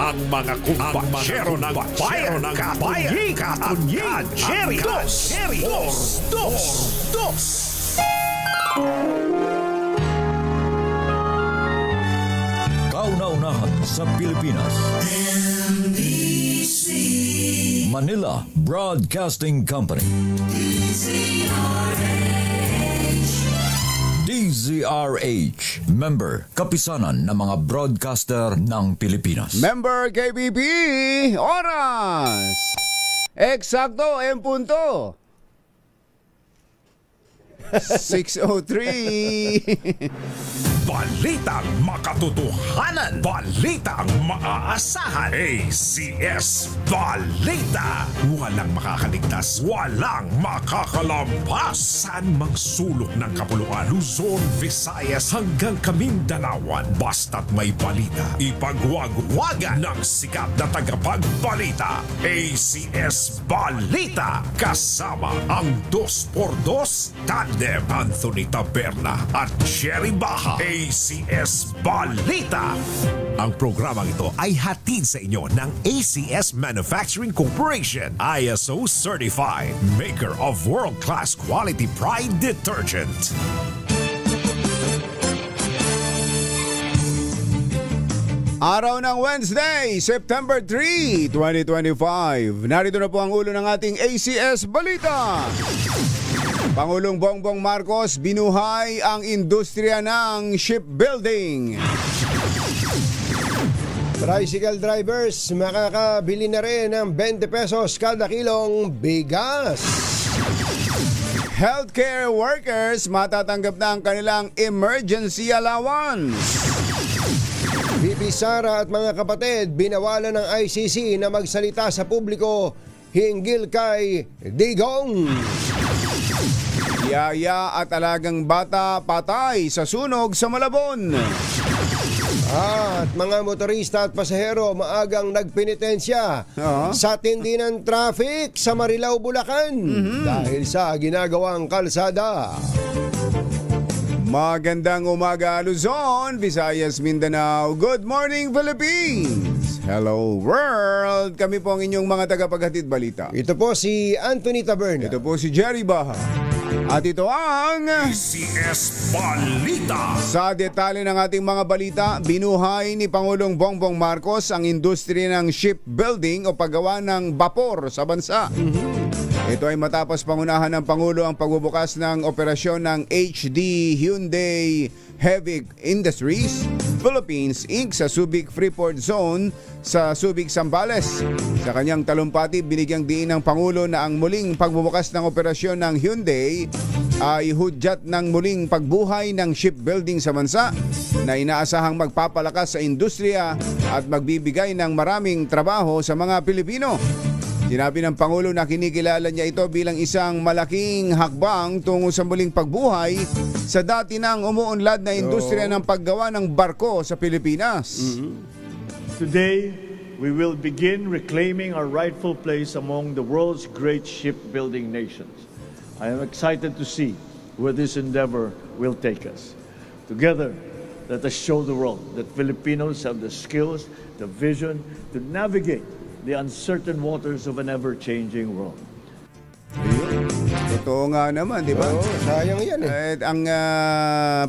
ang mga kumpasyero ng bayan Katunyigan Jerry Dos. Kauna-unahan sa Pilipinas. NBC Manila Broadcasting Company. DZRH. Member, kapisanan ng mga broadcaster ng Pilipinas. Member KBP, oras! Eksakto, en punto. 6:03. Balitang makatotohanan. Balitang maaasahan. ACS Balita. Walang makakaligtas. Walang makakalampas. Saan mang sulok ng kapuluan. Luzon, Visayas hanggang Kamindalawan. Basta't may balita. Ipagwagwagan ng sikat na tagapagbalita. ACS Balita. Kasama ang 2x2 tandem Anthony Taberna at Jerry Baha. ACS Balita. Ang programang ito ay hatid sa inyo ng ACS Manufacturing Corporation, ISO Certified, maker of world-class quality Pride detergent. Araw ng Wednesday, September 3, 2025. Narito na po ang ulo ng ating ACS Balita. Pangulong Bongbong Marcos binuhay ang industriya ng shipbuilding. Tricycle drivers makakabili na rin ng 20 pesos kada kilong bigas. Healthcare workers matatanggap na ang kanilang emergency allowance. VP Sara at mga kapatid binawalan ng ICC na magsalita sa publiko hinggil kay Digong. Yaya at alagang bata patay sa sunog sa Malabon. At mga motorista at pasahero maagang nagpenitensya sa tindi ng traffic sa Marilao, Bulacan dahil sa ginagawang kalsada. Magandang umaga Luzon, Visayas, Mindanao. Good morning Philippines. Hello world. Kami po ang inyong mga tagapaghatid balita. Ito po si Anthony Taberna. Ito po si Jerry Baha. At ito ang ACS Balita. Sa detalye ng ating mga balita, binuhay ni Pangulong Bongbong Marcos ang industriya ng shipbuilding o paggawa ng bapor sa bansa. Ito ay matapos pangunahan ng Pangulo ang pagbubukas ng operasyon ng HD Hyundai Heavy Industries Philippines Inc. sa Subic Freeport Zone sa Subic, Zambales. Sa kanyang talumpati, binigyang diin ng Pangulo na ang muling pagbubukas ng operasyon ng Hyundai ay hudyat ng muling pagbuhay ng shipbuilding sa bansa na inaasahang magpapalakas sa industriya at magbibigay ng maraming trabaho sa mga Pilipino. Sinabi ng Pangulo na kinikilala niya ito bilang isang malaking hakbang tungo sa muling pagbuhay sa dati nang umuunlad na industriya ng paggawa ng barko sa Pilipinas. Today, we will begin reclaiming our rightful place among the world's great shipbuilding nations. I am excited to see where this endeavor will take us. Together, let us show the world that Filipinos have the skills, the vision to navigate the uncertain waters of an ever-changing world. Totoo nga naman, di ba? Sayang yan eh. Ang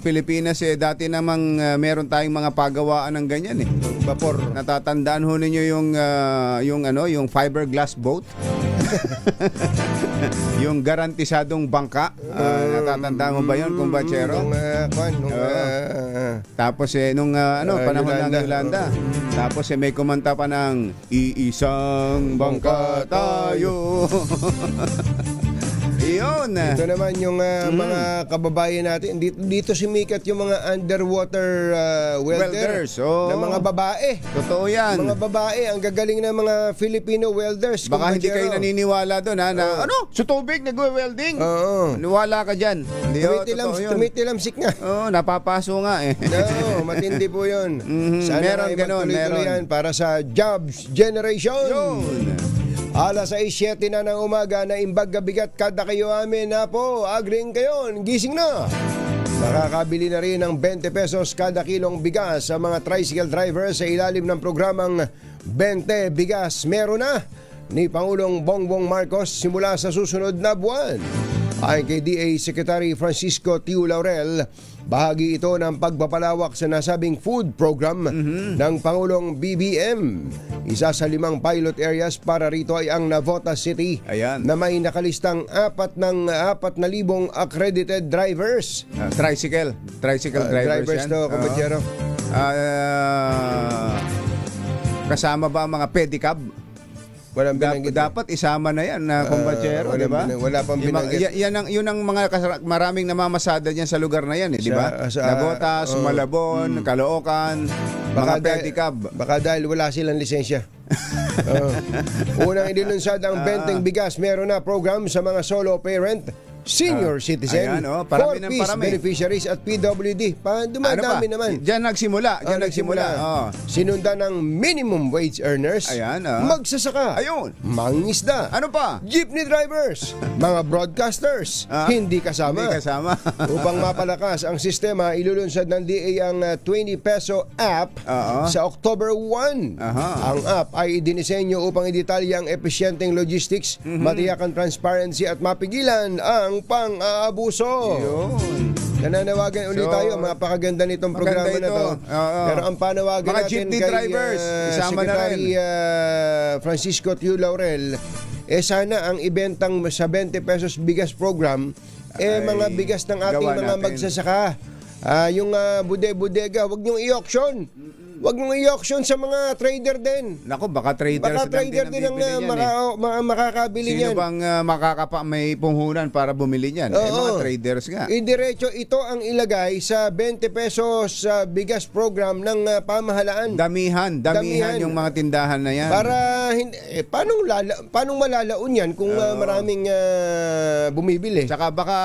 Pilipinas dati namang meron tayong mga pagawaan ng ganyan eh. Vapor. Natatandaan ho ninyo yung fiberglass boat? Yung garantisadong bangka. Natatandaan mo ba yun, kumbachero? Tapos nung panahon ng Yolanda. Tapos may kumanta pa ng iisang bangka tayo. Iyon. Ito naman yung mga kababayan natin. Dito sumikat yung mga underwater welders. Na mga babae. Totoo yan. Mga babae. Ang gagaling na mga Filipino welders. Baka hindi kayo naniniwala doon na sa tubig nagwe-welding. Niwala ka dyan. Tumitilamsik nga. Napapaso nga eh. No, matindi po yun. Sana meron ganun. Meron. Para sa jobs generation. Yun. Alas 6:07 na ng umaga na imbag gabigat kada kayo amin na po. Agring kayo, gising na. Makakabili na rin ng 20 pesos kada kilong bigas sa mga tricycle drivers sa ilalim ng programang 20 bigas meron na ni Pangulong Bongbong Marcos simula sa susunod na buwan. Ayon kay DA Secretary Francisco Tiu Laurel, bahagi ito ng pagpapalawak sa nasabing food program ng Pangulong BBM. Isa sa 5 pilot areas para rito ay ang Navotas City. Ayan. Na may nakalistang 4,000 accredited drivers. Tricycle drivers yan. to, kumpatsero. Kasama ba ang mga pedicab? Walang binanggit. Dapat isama na yan na kumpatsero, di ba? Wala pang binanggit. Yun ang mga maraming namamasada diyan sa lugar na yan, di ba? Navotas, Malabon, Caloocan, mga pedicab. Baka dahil wala silang lisensya. Unang inilunsad ang 20 bigas meron na program sa mga solo parent, senior citizen, ayan, parami ng 4-piece parami. beneficiaries at PWD. Dumadami naman. Diyan nagsimula. Sinundan ng minimum wage earners, Ayan, magsasaka, Ayun. mangingisda, Ano pa? jeepney drivers, mga broadcasters, hindi kasama. Hindi kasama. Upang mapalakas ang sistema, ilulunsad ng DA ang 20 peso app sa October 1. Ang app ay idinisenyo upang idetalya ang epesyenteng logistics, matiyak ang transparency at mapigilan ang pang-aabuso. Yun. Nananawagan ulit tayo, mapakaganda nitong programa na to. Pero ang panawagan mga natin jeepney kay drivers, isama Secretary na rin. Francisco Tiu Laurel, sana ang ibentang sa 20 pesos bigas program mga bigas ng ating gawa mga natin. magsasaka. Yung bude-bodega, wag niyong i-auction. Wag niyong i-auction sa mga trader din. Nako, baka traders Baka trader din ang makakabili Sino niyan. bang may puhunan para bumili niyan? Mga traders nga. Idiretso ito ang ilagay sa 20 pesos bigas program ng pamahalaan. Damihan yung mga tindahan na yan. Para paano malalaon yan kung maraming bumibili? Saka baka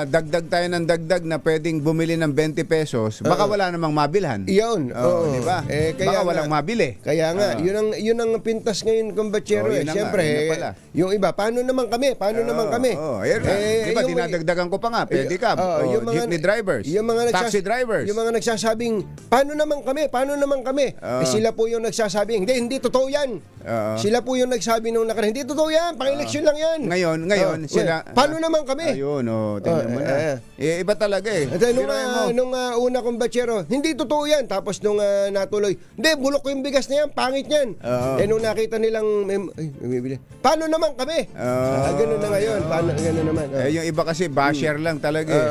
dagdag tayo ng dagdag na pwedeng bumili ng 20 pesos. Baka wala namang mabilhan. Iyon. Di ba? Baka walang mabili. Kaya nga, yun ang pintas ngayon, kumpatsero. Siyempre, yung iba, paano naman kami? Ayun nga. Di ba, dinadagdagan ko pa nga. Pedicab, jeepney drivers, taxi drivers. Yung mga nagsasabing, paano naman kami? Sila po yung nagsasabing, hindi totoo yan. Sila po yung nagsabi nung nakaraan, hindi totoo yan, pang-eleksyon lang yan. Ngayon, sila... Paano naman kami? Ayun, tingnan mo na. Iba talaga eh. Nung una kumpatsero, hindi totoo yan. Tapos nung natuloy, hindi, bulok ko yung bigas na yan, pangit yan. Nung nakita nilang, paano naman kami? Ganun na ngayon, ganun naman. Yung iba kasi basher lang talaga eh.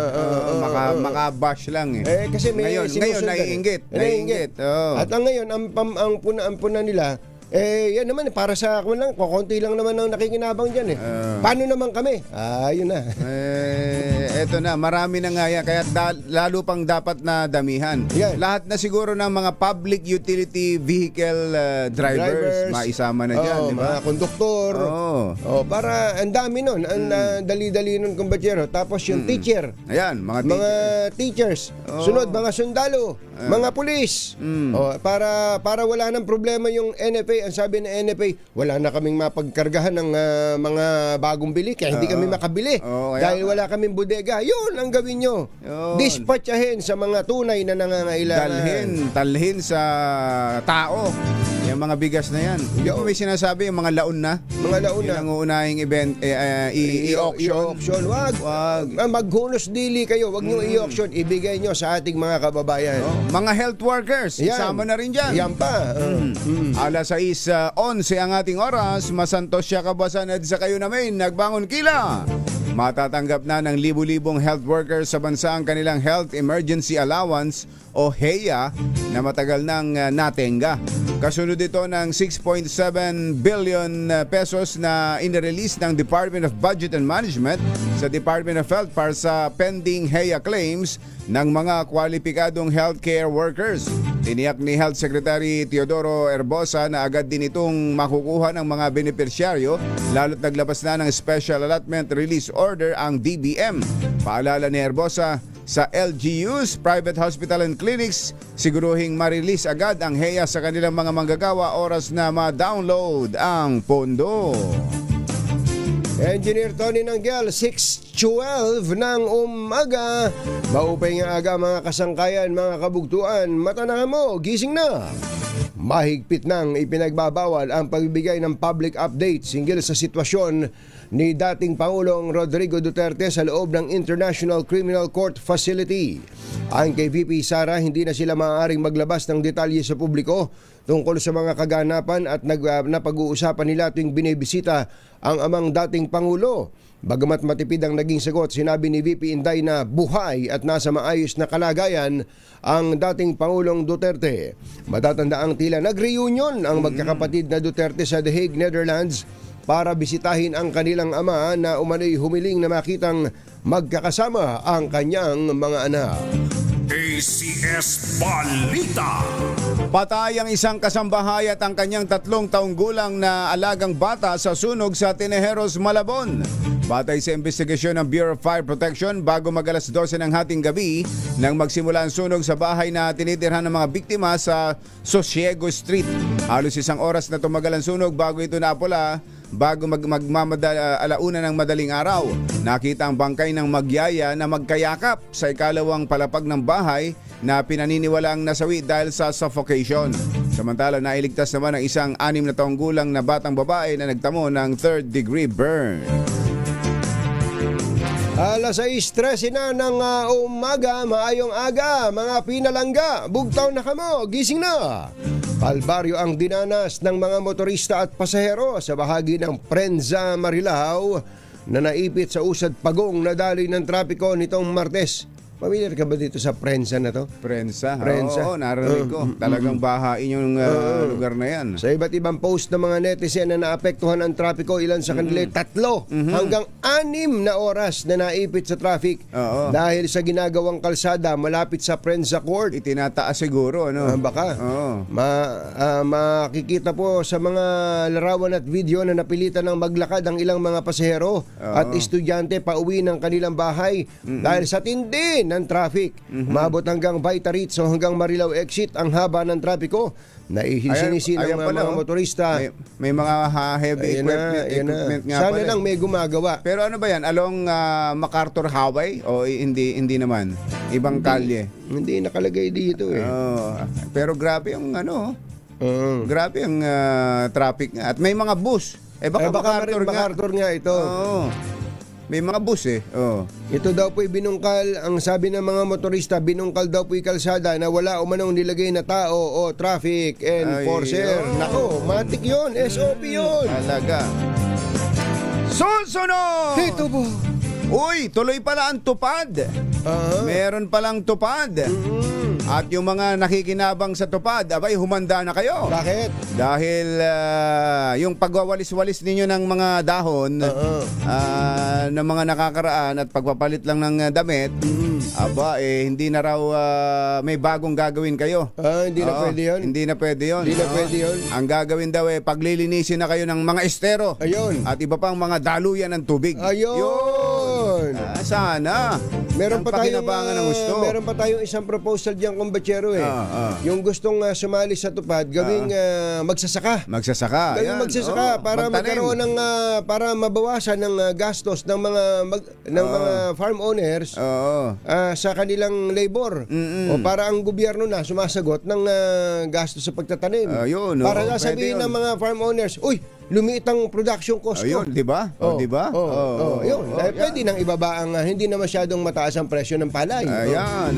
Maka-bash lang eh. Kasi ngayon naiinggit. At ngayon, ang puna nila, yan naman, para sa ako lang, kukunti lang naman ang nakikinabang dyan eh. Paano naman kami? Yun na. Eto na, marami na nga yan. Kaya lalo pang dapat na damihan. Yan. Lahat na siguro ng mga public utility vehicle drivers, maisama na dyan. Diba? Mga konduktor. Para ang dami nun. Ang dali-dali nun, kumpatsero. Tapos yung teacher. Ayan, mga teachers. Sunod, mga sundalo. Mga pulis. Para wala nang problema yung NFA. Ang sabi ng NFA, wala na kaming mapagkargahan ng mga bagong bili. Kaya hindi kami makabili. Dahil wala kaming bodega. Yun ang gawin nyo. Dispatchahin sa mga tunay na nangangailangan. Talhin sa tao yung mga bigas na yan. Hindi ko may sinasabi yung mga laon na. Yun ang uunahing event, i-auction. Wag. Maghunos dili kayo. Wag nyo i-auction. Ibigay nyo sa ating mga kababayan. Mga health workers, isama na rin dyan. Yan pa. Alas 6:11 ang ating oras. Masantos siya kabasan at sa kayo namin. Nagbangon kila. Matatanggap na ng libu-libong health workers sa bansa ang kanilang Health Emergency Allowance o HEA na matagal nang natenga. Kasunod ito ng 6.7 billion pesos na inirelease ng Department of Budget and Management sa Department of Health para sa pending HEA claims ng mga kwalipikadong healthcare workers. Tiniyak ni Health Secretary Teodoro Herbosa na agad din itong makukuha ng mga benepisyaryo lalo't naglabas na ng Special Allotment Release Order ang DBM. Paalala ni Herbosa, sa LGUs, private hospital and clinics, siguruhing ma-release agad ang HEA sa kanilang mga manggagawa oras na ma-download ang pondo. Engineer Tony Nanggel, 6:12 ng umaga. Maupay nga aga mga kasangkayan, mga kabugtuan. Mata na mo, gising na. Mahigpit nang ipinagbabawal ang pagbibigay ng public updates hinggil sa sitwasyon ni dating Pangulong Rodrigo Duterte sa loob ng International Criminal Court Facility. Ayon kay VP Sara, hindi na sila maaaring maglabas ng detalye sa publiko tungkol sa mga kaganapan at napag-uusapan nila tuwing binibisita ang amang dating Pangulo. Bagamat matipid ang naging sagot, sinabi ni VP Inday na buhay at nasa maayos na kalagayan ang dating Pangulong Duterte. Matatanda ang tila nag-reunion ang magkakapatid na Duterte sa The Hague, Netherlands para bisitahin ang kanilang ama na umano'y humiling na makitang magkakasama ang kanyang mga anak. ACS Balita. Patay ang isang kasambahay at ang kanyang 3 taong gulang na alagang bata sa sunog sa Tinejeros, Malabon. Batay sa investigasyon ng Bureau of Fire Protection, bago mag-alas 12 ng hating gabi nang magsimula ang sunog sa bahay na tinitirhan ng mga biktima sa Sosiego Street. Halos 1 oras na tumagal ang sunog bago ito napula. Bago alauna ng madaling araw, nakita ang bangkay ng magyaya na magkayakap sa ikalawang palapag ng bahay na pinaniniwalaang nasawi dahil sa suffocation. Samantala, nailigtas naman ang isang 6 na taong gulang na batang babae na nagtamo ng 3rd degree burn. Alas 6:13 na ng umaga, maayong aga, mga pinalangga, bugtaw na kamo, gising na. Kalbaryo ang dinanas ng mga motorista at pasahero sa bahagi ng Prensa, Marilao na naipit sa usad pagong na daloy ng trapiko nitong Martes. Pamilyar ka ba dito sa Prensa na to? Prensa? Prensa. Oo, narinig ko. Talagang bahain yung lugar na yan. Sa iba't ibang post ng mga netizen na naapektuhan ang trapiko, ilan sa kanila 3 hanggang 6 na oras na naipit sa traffic dahil sa ginagawang kalsada malapit sa Prensa Court. Itinataas siguro, ano? Baka. Oo. Makikita po sa mga larawan at video na napilitan ng maglakad ang ilang mga pasahero at estudyante pauwi ng kanilang bahay dahil sa tindi ng traffic. Umabot hanggang Baitaritso hanggang Marilao exit ang haba ng trapiko. Naihisinisi ng mga motorista. May mga heavy equipment nga sana pala. lang may gumagawa. Pero ano ba yan? Along MacArthur Highway? O hindi naman? Ibang kalye? Hindi nakalagay dito eh. Pero grabe yung grabe ang traffic nga. At may mga bus. Baka MacArthur nga ito. May mga bus eh. Ito daw po'y binungkal, ang sabi ng mga motorista, binungkal daw po'y kalsada na wala umanong nilagay na tao o traffic enforcer. Nako, matik yun, SOP yun. Talaga. Susunod! Ito po. Uy, tuloy pala ang tupad. Meron palang tupad. At yung mga nakikinabang sa tupad, abay, humanda na kayo. Bakit? Dahil yung pagwawalis-walis ninyo ng mga dahon ng mga nakakaraan at pagpapalit lang ng damit, hindi na raw may bagong gagawin kayo. Hindi na pwede yun? Hindi na pwede yun. Hindi na pwede yun? Ang gagawin daw paglilinisin na kayo ng mga estero. Ayun. At iba pang mga daluyan ng tubig. Ayun. Sana. Meron pa tayong isang proposal diyan, kumbatsero yung gustong sumali sa tupad, gawing magsasaka. Gawing magsasaka para magkaroon ng para mabawasan ng gastos ng mga farm owners sa kanilang labor. O para ang gobyerno na sumasagot ng gastos sa pagtatanim. Para sasabihin ng mga farm owners, uy, lumiit ang production cost ko. Ayun, di ba? Di ba? Pwede nang ibaba ang hindi na masyadong mataas ang presyo ng palay. Ayan.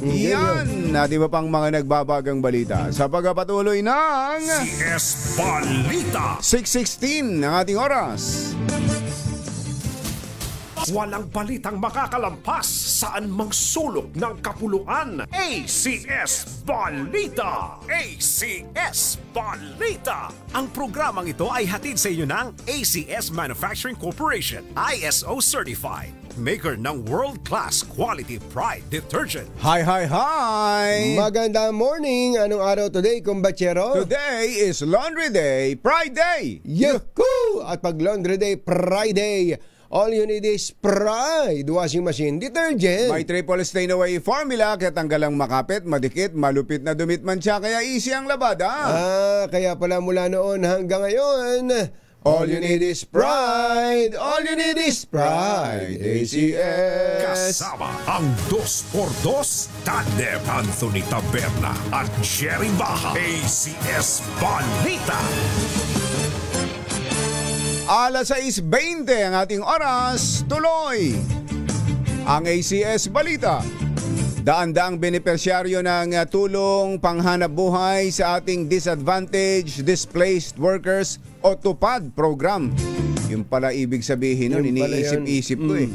Yan. Di ba pang mga nagbabagang balita? Sa pagpapatuloy ng CS Balita. 6:16 ang ating oras. Walang balitang makakalampas saan mang sulok ng kapuluan. ACS Balita! ACS Balita! Ang programang ito ay hatid sa inyo ng ACS Manufacturing Corporation, ISO Certified, maker ng world-class quality Pride detergent. Hi! Magandang morning! Anong araw today, kumbatsero? Today is Laundry Day, Pride Day! Yuhuu! At pag Laundry Day, Pride Day, all you need is Pride washing machine detergent. May triple stain away formula kaya tanggalang makapit, madikit, malupit na dumit man siya kaya easy ang labada. Kaya pala mula noon hanggang ngayon, All you need is pride. All you need is pride. ACS. Kasama ang 2x2 Tandem Anthony Taberna at Jerry Baha. ACS Balita. Alas 6:20 ang ating oras. Tuloy ang ACS Balita. Daan-daang benepisyaryo ng tulong panghanap buhay sa ating Disadvantaged Displaced Workers o TUPAD program. Yung pala ibig sabihin nun, iniisip-isip ko eh.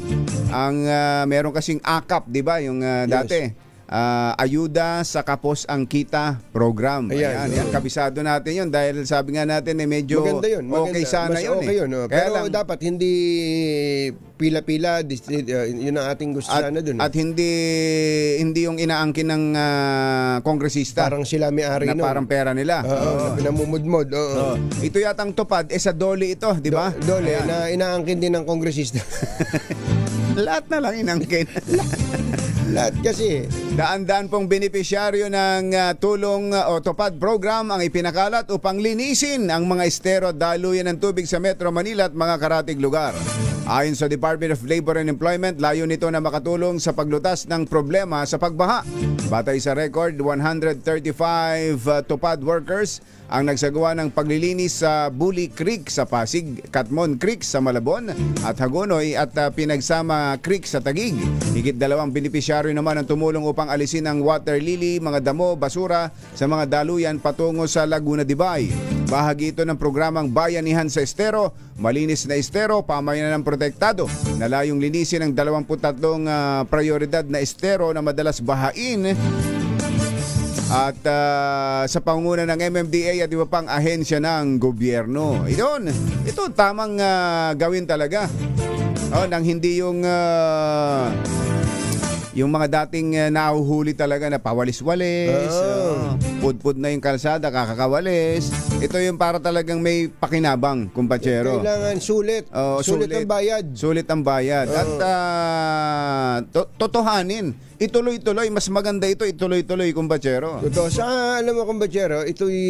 Ang meron kasing AKAP, di ba? Yung dati. Ayuda sa Kapos ang Kita program. Ayan, kabisado natin yun dahil sabi nga natin medyo maganda yun, maganda. Okay sana mas yun okay yun, no? Kaya pero lang, dapat hindi pila-pila, yun ang ating gusto sana dun. At hindi yung inaangkin ng kongresista. Parang sila may-ari na parang pera nila. Na pinamumudmod. Ito yatang TUPAD, sa dole ito, di ba? Dole, na inaangkin din ng kongresista. Lahat na lang inaangkin. Lahat kasi. Daan-daan pong benepisyaryo ng tulong o TUPAD program ang ipinakalat upang linisin ang mga estero at daluyan ng tubig sa Metro Manila at mga karatig lugar. Ayon sa Department of Labor and Employment, layo nito na makatulong sa paglutas ng problema sa pagbaha. Batay sa record, 135 TUPAD workers ang nagsagawa ng paglilinis sa Buli Creek sa Pasig, Katmon Creek sa Malabon at Hagonoy at Pinagsama Creek sa Taguig. Higit 2 benepisyaryo naman ang tumulong upang alisin ang water lily, mga damo, basura sa mga daluyan patungo sa Laguna de Bay. Bahagi ito ng programang Bayanihan sa Estero, malinis na estero, pamayanan ng protektado. Nalayong linisin ang 23 prioridad na estero na madalas bahain at sa pangunguna ng MMDA at iba pang ahensya ng gobyerno. Ito tamang gawin talaga. Nang hindi yung mga dating nahuhuli talaga na pawalis-walis, pud-pud na yung kalsada, kakakawalis. Ito yung para talagang may pakinabang, kumpachero. Kailangan sulit. Sulit ang bayad. Sulit ang bayad. At totohanin. Ituloy-tuloy. Mas maganda ito, ituloy-tuloy, kumpachero. Totoo. Alam mo, kumpachero, ito'y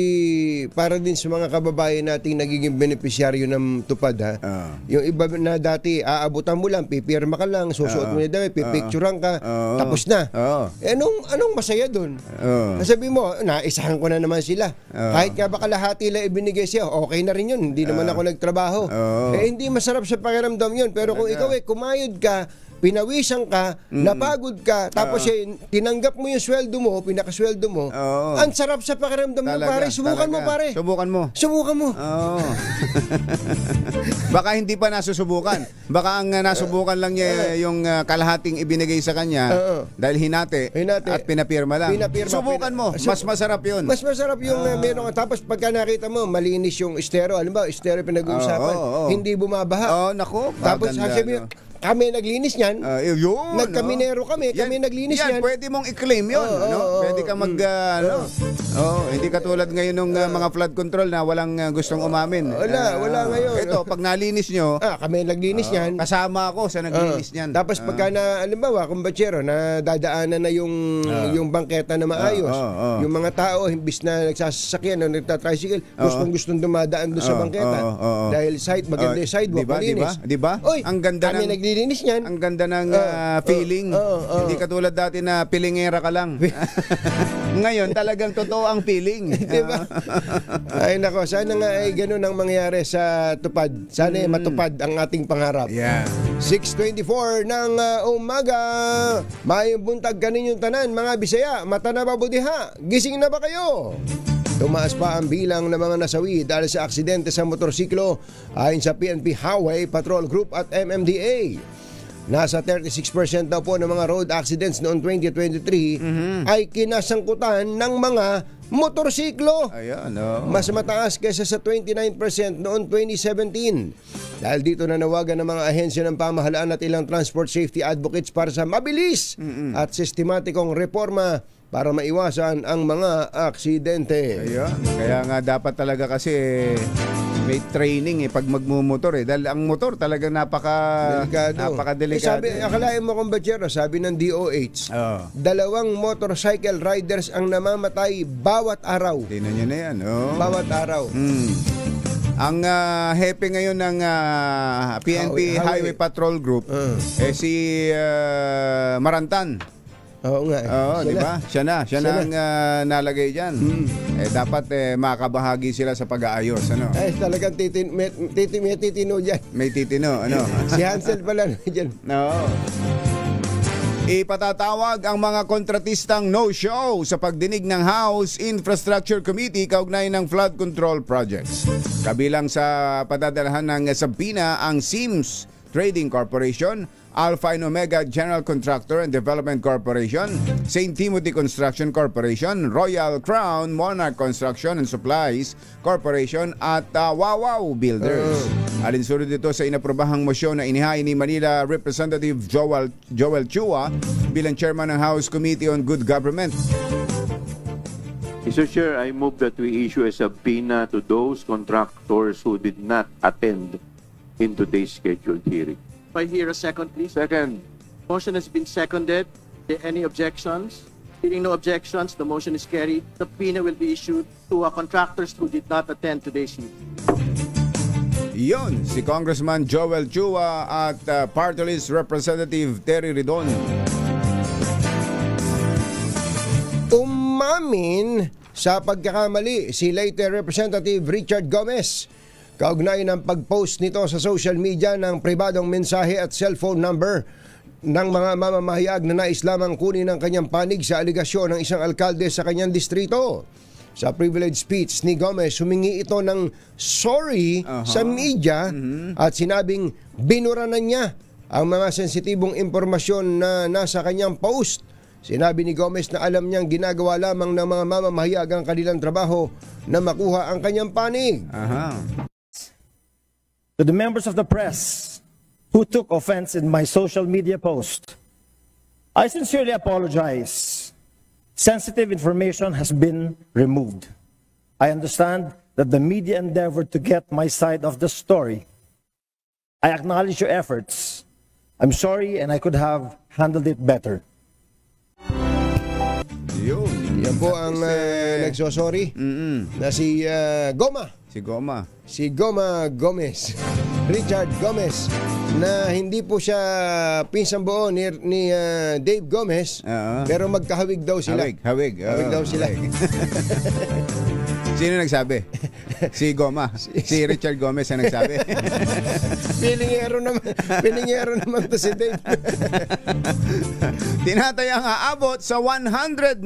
para din sa mga kababayan nating nagiging benepisyaryo ng TUPAD, ha? Yung iba na dati, aabutan mo lang, pipirma ka lang, susuot mo na damit, pipicturean ka, tapos na. Anong masaya dun? Sabi mo, naisahan ko na naman sila. Kahit nga baka lahati lang ibinigay siya, okay na rin yun. Hindi naman ako nagtrabaho. Hindi masarap sa pakiramdam yun. Pero kung ikaw kumayod ka, pinawisan ka, napagod ka, tapos tinanggap mo yung sweldo mo, pinakasweldo mo, ang sarap sa pakiramdam mo, pare. Subukan mo, pare. Subukan mo. Baka hindi pa nasusubukan. Baka ang nasubukan lang niya yung kalahating ibinigay sa kanya dahil hinati at pinapirma lang. Subukan mo. Mas masarap yun. Mas masarap yung meron ka. Tapos pagka nakita mo, malinis yung estero. Alam ba, estero pinag-uusapan. Hindi bumabaha. Nako. Tapos sabi kami naglinis niyan. Nagkaminero kami naglinis niyan. Pwede mong i-claim yun. Pwede ka hindi katulad ngayon ng mga flood control na walang gustong umamin. Wala ngayon. Ito, pag nalinis nyo, kami naglinis niyan. Kasama ako sa naglinis niyan. Tapos pagka alimbawa, kumbachero, na dadaanan na yung bangketa na maayos. Yung mga tao, imbis na nagsasasakyan, nagtatricycle, gustong dumadaan doon sa bangketa. Dahil maganda yung sidewalk, malinis. Diba? Ang ganda ng naglilinis niyan. Ang ganda ng feeling. Hindi katulad dati na pilingera ka lang. Ngayon talagang totoo ang feeling. Diba? Ay nako, sana nga ay ganun ang mangyari sa TUPAD. Sana matupad ang ating pangarap. 6:24 ng umaga. Mayong buntag kaninyong tanan, mga Bisaya. Mata na ba budiha? Gising na ba kayo? Tumaas pa ang bilang ng mga nasawi dahil sa aksidente sa motorsiklo ayon sa PNP Highway Patrol Group at MMDA. Nasa 36% daw po ng mga road accidents noong 2023 ay kinasangkutan ng mga motorsiklo. Mas mataas kaysa sa 29% noong 2017. Dahil dito nanawagan ng mga ahensya ng pamahalaan at ilang transport safety advocates para sa mabilis at sistematikong reforma para maiwasan ang mga aksidente. Kaya nga dapat talaga kasi may training pag magmumotor dahil ang motor talagang napaka-delikado. Akalain mo kung Bachero, sabi ng DOH, 2 motorcycle riders ang namamatay bawat araw. Tingnan nyo na yan. Bawat araw. Ang hepe ngayon ng PNP Highway Patrol Group si Marantan. Oo nga. Oo, di ba? Siya na ang nalagay diyan. Dapat makabahagi sila sa pag-aayos, ano? Talagang may titino diyan. May titino, ano? Si Hansel pala diyan. Oo. Ipatatawag ang mga kontratistang no-show sa pagdinig ng House Infrastructure Committee kaugnay ng flood control projects. Kabilang sa padadalahan ng sabina ang Sims Trading Corporation, Alpha and Omega General Contractor and Development Corporation, St. Timothy Construction Corporation, Royal Crown Monarch Construction and Supplies Corporation at Wawaw Builders. Alinsunod dito sa inaprobahang motion na inihain ni Manila Representative Joel Chua bilang chairman ng House Committee on Good Government. Mr. Chair, I move that we issue a subpoena to those contractors who did not attend in today's scheduled hearing. If I hear a second, please. Second. Motion has been seconded. Are there any objections? Hearing no objections, the motion is carried. The subpoena will be issued to contractors who did not attend today's meeting. Yon, si Congressman Joel Chua at Party List Representative Terry Ridon. Umamin sa pagkakamali si late Representative Richard Gomez kaugnay ng pag-post nito sa social media ng pribadong mensahe at cellphone number ng mga mamamahayag na nais lamang kunin ang kanyang panig sa aligasyon ng isang alkalde sa kanyang distrito. Sa privilege speech ni Gomez, humingi ito ng sorry sa media at sinabing binura na niya ang mga sensitibong impormasyon na nasa kanyang post. Sinabi ni Gomez na alam niyang ginagawa lamang ng mga mamamahayag ang kanilang trabaho na makuha ang kanyang panig. To the members of the press who took offense in my social media post, I sincerely apologize. Sensitive information has been removed. I understand that the media endeavored to get my side of the story. I acknowledge your efforts. I'm sorry and I could have handled it better. Yan po ang nagsosorry na si Goma. Si Goma Gomez. Richard Gomez na hindi po siya pinsang buo ni Dave Gomez pero magkahawig daw sila. Hawig daw sila. Sino nagsabi? Si Goma. Si Richard Gomez ang nagsabi. Pilingero naman to si Dave. Tinatayang aabot sa 119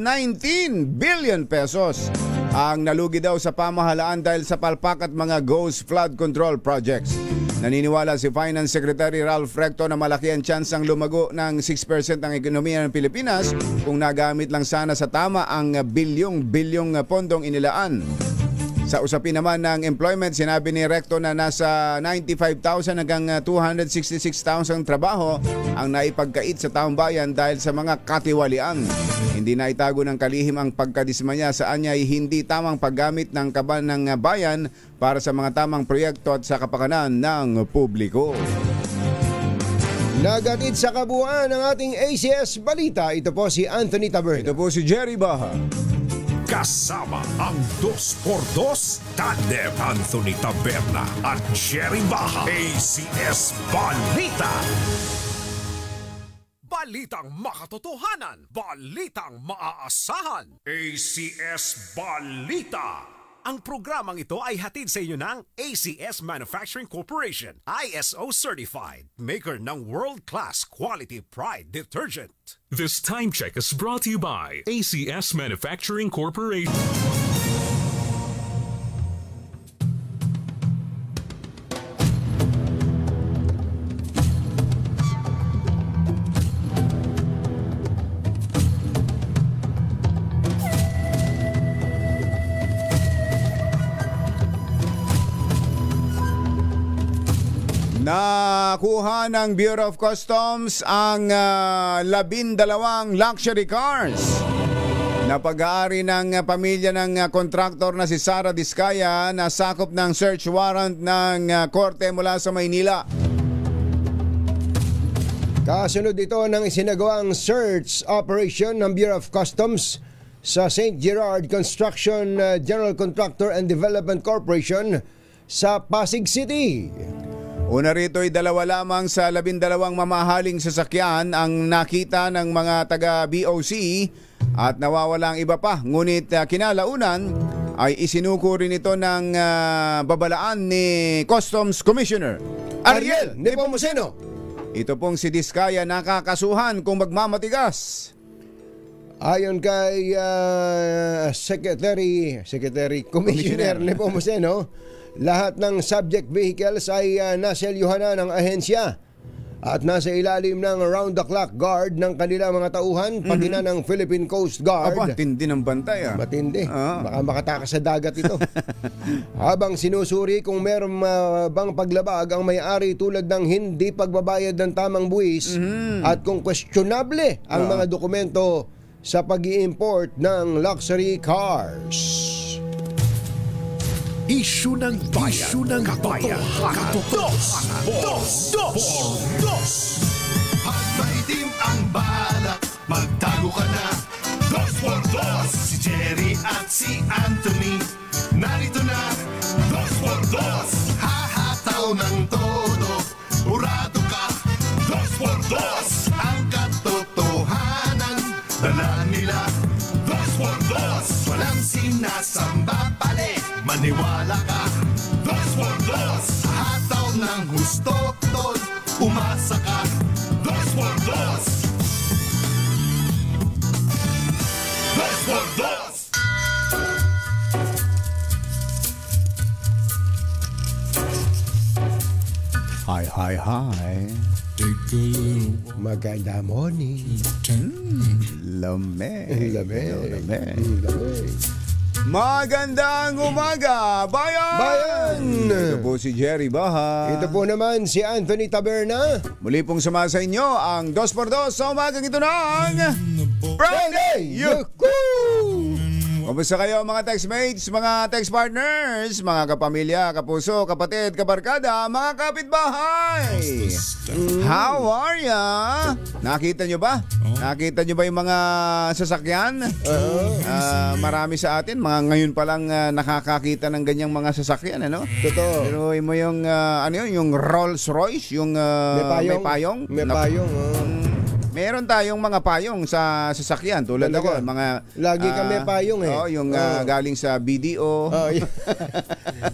billion pesos ang nalugi daw sa pamahalaan dahil sa palpak at mga ghost flood control projects. Naniniwala si Finance Secretary Ralph Recto na malaki ang tsansang lumago ng 6% ang ekonomiya ng Pilipinas kung nagamit lang sana sa tama ang bilyong pondong inilaan. Sa usapin naman ng employment, sinabi ni Recto na nasa 95,000 hanggang 266,000 trabaho ang naipagkait sa taong bayan dahil sa mga katiwalian. Hindi na itago ng kalihim ang pagkadisma niya sa anya ay hindi tamang paggamit ng kaban ng bayan para sa mga tamang proyekto at sa kapakanan ng publiko. Nagatid sa kabuuan ng ating ACS Balita. Ito po si Anthony Taberna. Ito po si Jerry Baha. Kasama ang 2x2 tandem Anthony Taberna at Jerry Baha. ACS Balita. Balitang makatotohanan, balitang maaasahan. ACS Balita. Ang programang ito ay hatid sa inyo ng ACS Manufacturing Corporation, ISO certified, maker ng world-class quality pride detergent. This time check is brought to you by ACS Manufacturing Corporation. Nakuha ng Bureau of Customs ang 12 luxury cars na pag-aari ng pamilya ng kontraktor na si Sara Diskaya na sakop ng search warrant ng korte mula sa Maynila. Kasunod ito ng isinagawang search operation ng Bureau of Customs sa St. Gerard Construction General Contractor and Development Corporation sa Pasig City. Una rito ay 2 lamang sa 12 mamahaling sasakyan ang nakita ng mga taga-BOC at nawawala ang iba pa. Ngunit kinalaunan ay isinuko rin ito ng babalaan ni Customs Commissioner Ariel Nepomuceno. Ito pong si Diskaya nakakasuhan kung magmamatigas. Ayon kay Secretary Commissioner Nepomuceno, lahat ng subject vehicles ay naselyuhan na ng ahensya at nasa ilalim ng round-the-clock guard ng kanilang mga tauhan, pati na ng Philippine Coast Guard. Aba, tindi ng bantay Matindi. Baka makatakas sa dagat ito. Habang sinusuri kung meron bang paglabag ang may-ari tulad ng hindi pagbabayad ng tamang buwis at kung questionable ang mga dokumento sa pag-i-import ng luxury cars. Isyu ng bayan. Dos. Pag maitim ang balak, magtago ka na. 2x2. Si Jerry at si Anthony, narito na. 2x2. Hahataw ng todo, urado ka. 2x2. Ang katotohanan, dala nila. 2x2. Walang sinasamba pale, maniwala ka. 2x2. Hataw ng gusto, tol, umasa ka. 2x2. 2x2. Hi. Maganda morning. Lamig. Lamig. Magandang umaga, bayan! Ito po si Jerry Baha. Ito po naman si Anthony Taberna. Muli pong sumasa inyo ang 2x2 sa umagang ito ng Friday! Yuhuu! Kamusta kayo mga textmates, mga text partners, mga kapamilya, kapuso, kapatid, kabarkada, mga kapitbahay? How are ya? Nakita nyo ba? Nakita nyo ba yung mga sasakyan? Marami sa atin, mga ngayon pa lang nakakakita ng ganyang mga sasakyan, ano? Totoo. Pero mo yung, yung Rolls Royce, yung may payong. May payong, Meron tayong mga payong sa sasakyan tulad ako, mga lagi kami payong yung galing sa BDO.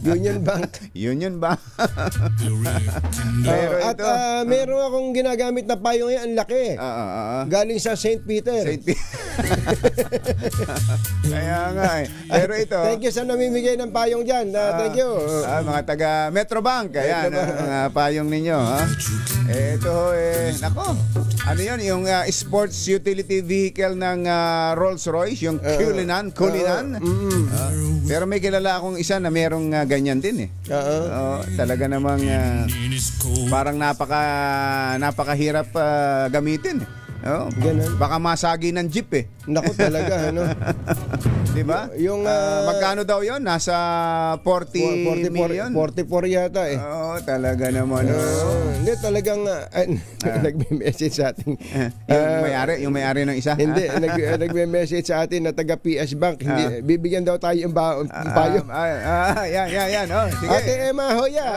Union Bank. Union Bank. Pero at meron akong ginagamit na payong ang laki. Galing sa St. Peter. Kaya nga Pero ito. Thank you sa namimigay ng payong diyan. Thank you. Mga taga Metrobank. Kaya mga payong ninyo, Ito nako. Ano 'yon? Yung sports utility vehicle ng Rolls-Royce, yung Cullinan. Pero may kilala akong isa na merong ganyan din talaga namang parang napakahirap gamitin. Baka masagi ng jeep Naku talaga Di ba? Yung magkano daw 'yon? Nasa 40 million. 44 yata talaga naman. Hindi talagang nagme-message sa atin. Yung may-ari ng isa. Hindi, nagme-message sa atin na taga PS Bank. Hindi bibigyan daw tayo ng payo. Yan. Sige. Ate Emma Hoya.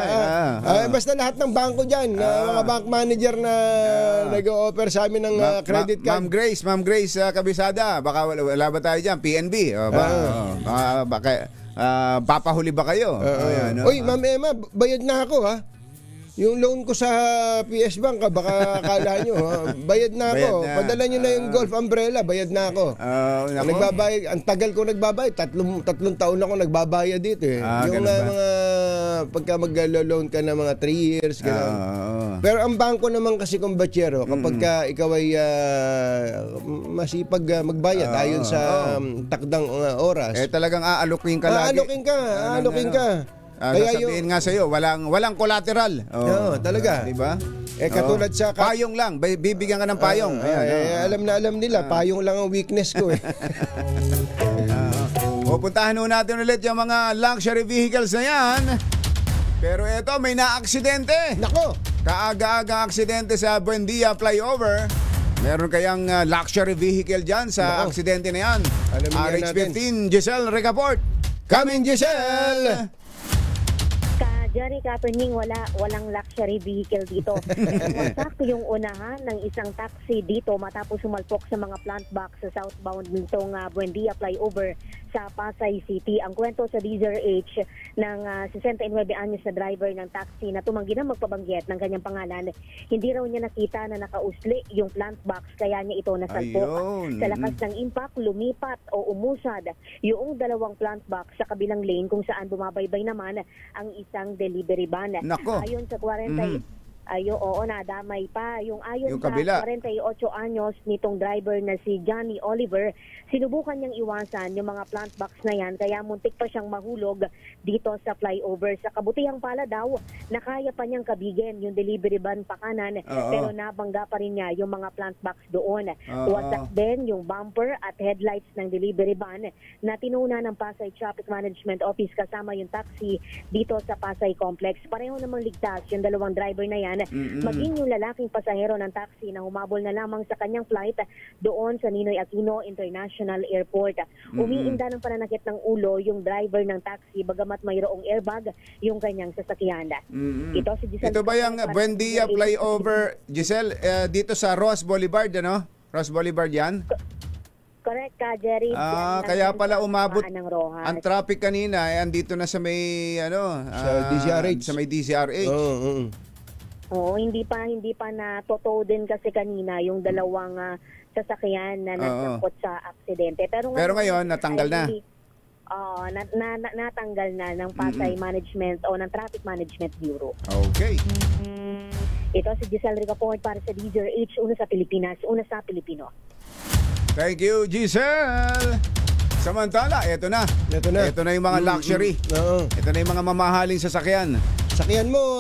Basta lahat ng bangko diyan, mga bank manager na nag-o-offer sa amin ng credit card. Ma'am Grace Kabisada, baka wala ba tayo diyan? PNB. Baka papahuli ba kayo? Uy, Ma'am Emma, bayad na ako Yung loan ko sa PS Bank, baka akala nyo, bayad na ako. Padala nyo na yung golf umbrella, bayad na ako. Nagbabayad, ang tagal ko nagbabayad, tatlong taon ako nagbabayad dito yung mga, pagka mag-loan ka na mga 3 years, gano'n. Pero ang bangko naman kasi kumbachero, kapag ka ikaw ay masipag magbayad ayon sa takdang oras. Talagang aalokin ka lagi. Aalokin ka. Kaya sabihin nga sa'yo, walang collateral. Talaga. Diba? Katulad sa payong lang, bibigyan ka ng payong. Alam nila, payong lang ang weakness ko Pupuntahan natin ulit yung mga luxury vehicles na yan. Pero eto, may na-aksidente. Nako! Kaaga-aga aksidente sa Buendia Flyover. Meron kayang luxury vehicle dyan sa aksidente na yan. RH15, Giselle Recaport. Coming, Giselle! Jerry Kaperning, walang luxury vehicle dito. Wasak yung unahan ng isang taxi dito matapos sumalpok sa mga plant box sa southbound nitong Buendia flyover sa Pasay City. Ang kwento sa DZRH ng 69 anyos na driver ng taxi na tumanggi na magpabanggit ng kanyang pangalan, hindi raw niya nakita na nakausli yung plant box kaya niya ito nasalpok. Sa lakas ng impact, lumipat o umusad yung dalawang plant box sa kabilang lane kung saan bumabaybay naman ang isang delivery van. Nako. Ayon sa 40 nadamay pa. Yung ayon sa kabila. 48 anyos nitong driver na si Johnny Oliver, sinubukan niyang iwasan yung mga plant box na yan kaya muntik pa siyang mahulog dito sa flyover. Sa kabutihang pala daw, nakaya pa niyang kabigin yung delivery van pa kanan pero nabangga pa rin niya yung mga plant box doon. Wasak din yung bumper at headlights ng delivery van na tinuna ng Pasay Traffic Management Office kasama yung taxi dito sa Pasay Complex. Pareho namang ligtas yung dalawang driver na yan, maging yung lalaking pasahero ng taxi na humabol na lamang sa kanyang flight doon sa Ninoy Aquino International Airport. Umiinda ng pananakit ng ulo yung driver ng taxi bagamat mayroong airbag yung kanyang sasakyan. Ito si Giselle. Ito ba yung Buendia flyover, Giselle, dito sa Ross Boulevard, ano? Ross Boulevard yan? Correct ka, Jerry. Kaya pala umabot ang traffic kanina, andito na sa may sa DZRH. Sa may DZRH. Oo, hindi pa na totoo din kasi kanina yung dalawang sasakyan na nasangkot sa aksidente. Pero ngayon natanggal na. Natanggal na ng Pasay Management o ng Traffic Management Bureau. Okay. Ito si Giselle Ricaport para sa DZRH, una sa Pilipinas, una sa Pilipino. Thank you, Giselle. Samantala, ito na yung mga luxury. Ito na yung mga mamahaling sasakyan. Sakyan mo,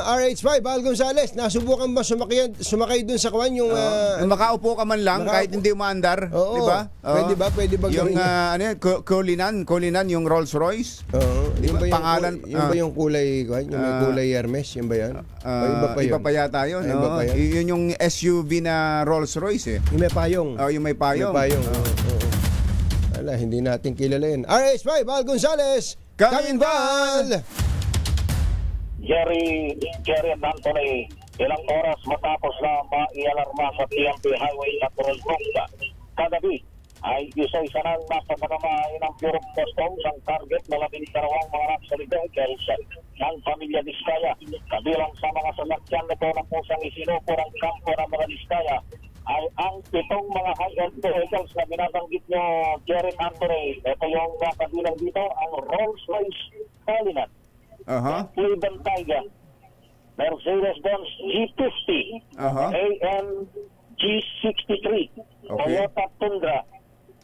RH5, Al Gonzales, nasubukan ba sumakay dun sa kwan yung... makaupo ka man lang kahit hindi umaandar, di ba? Pwede ba yung Cullinan, yung Rolls Royce. Yung pangalan, yung ba yung kulay, yung may kulay Hermes, yung ba yan? Iba pa yata yun. Yun yung SUV na Rolls Royce eh. Yung may payong. Yung may payong. Wala, hindi natin kilala yun. RH5, Al Gonzales, Kaminbal! Jerry at Anthony, ilang oras matapos na maialarma sa PNP Highway Natural Road kagabi ay isa-isa nang napapanamay ng Bureau of Customs ang target na 12 mga luxury vehicles ng pamilya Diskaya. Kabilang sa mga sasakyan nito na pusang isinupor ang kampo ng mga Diskaya ay ang 7 mga high-end vehicles na binabanggit nyo, Jerry at Anthony. Ito yung kabilang dito, ang Rolls-Royce Cullinan, Cleveland Tiger, Mercedes-Benz G50, AMG 63, Toyota Tundra,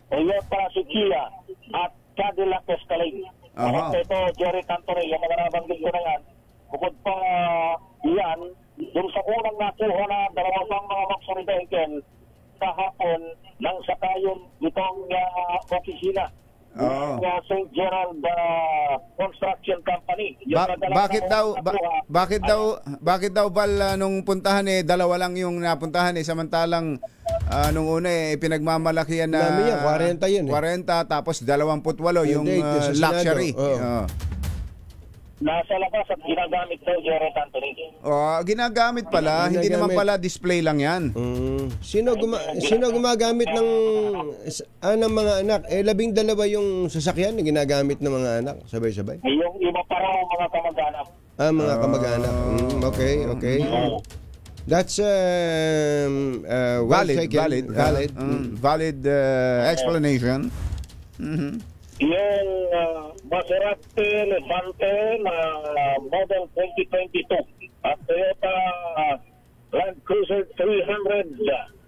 Toyota Sequoia at Cadillac Escalade. Ito, Jerry Cantore, yung mga nabanggit ko na yan, bukod pa yan, yung sa unang nakuha na 2 mga luxury vehicle kahapon ng sakayon itong opisina ng St. Gerald Construction Company. Bakit daw Val nung puntahan dalawa lang yung napuntahan samantalang nung una pinagmamalakihan na 40 yun 40 tapos 28 yung luxury. Nasa labas at ginagamit daw, Jerry Anthony. Ginagamit pala, hindi naman pala display lang yan. Sino gumagamit ng mga anak? 12 yung sasakyan na ginagamit ng mga anak, sabay-sabay. Yung iba para mga kamag-anak. Mga kamag-anak. Okay. That's valid explanation. Yung Maserati Levante na model 2022 at Toyota Land Cruiser 300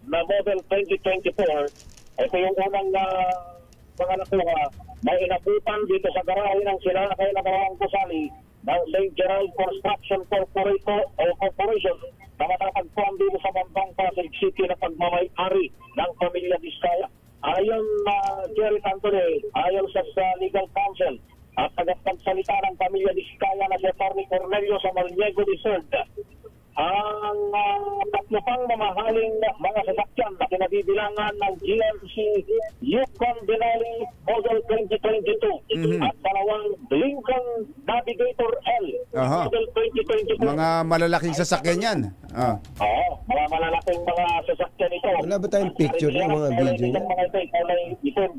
na model 2024, ito yung unang mga nakuha. May inabutan dito sa garahe ng sila kaya nakarang kusali ng St. Gerald Construction Corporation na matatagpuan dito sa Bambang Pasig City na pagmamay-ari ng pamilya Diskaya. Ayon Jerry Cantore, ayon sa legal counsel at tagapagsalita ng pamilya Diskaya na si Atty. Cornelio Samaniego III, ang 3 pang mamahaling mga sasakyan na kinabibilangan ng GMC Yukon Denali Model 2022 at 2 Lincoln Navigator L Aha. model 2022. Mga malalaking sasakyan yan. Oo, mga malalaking mga sasakyan ito. Wala ba tayong picture ng mga video niya? Mga ito, kulay itim.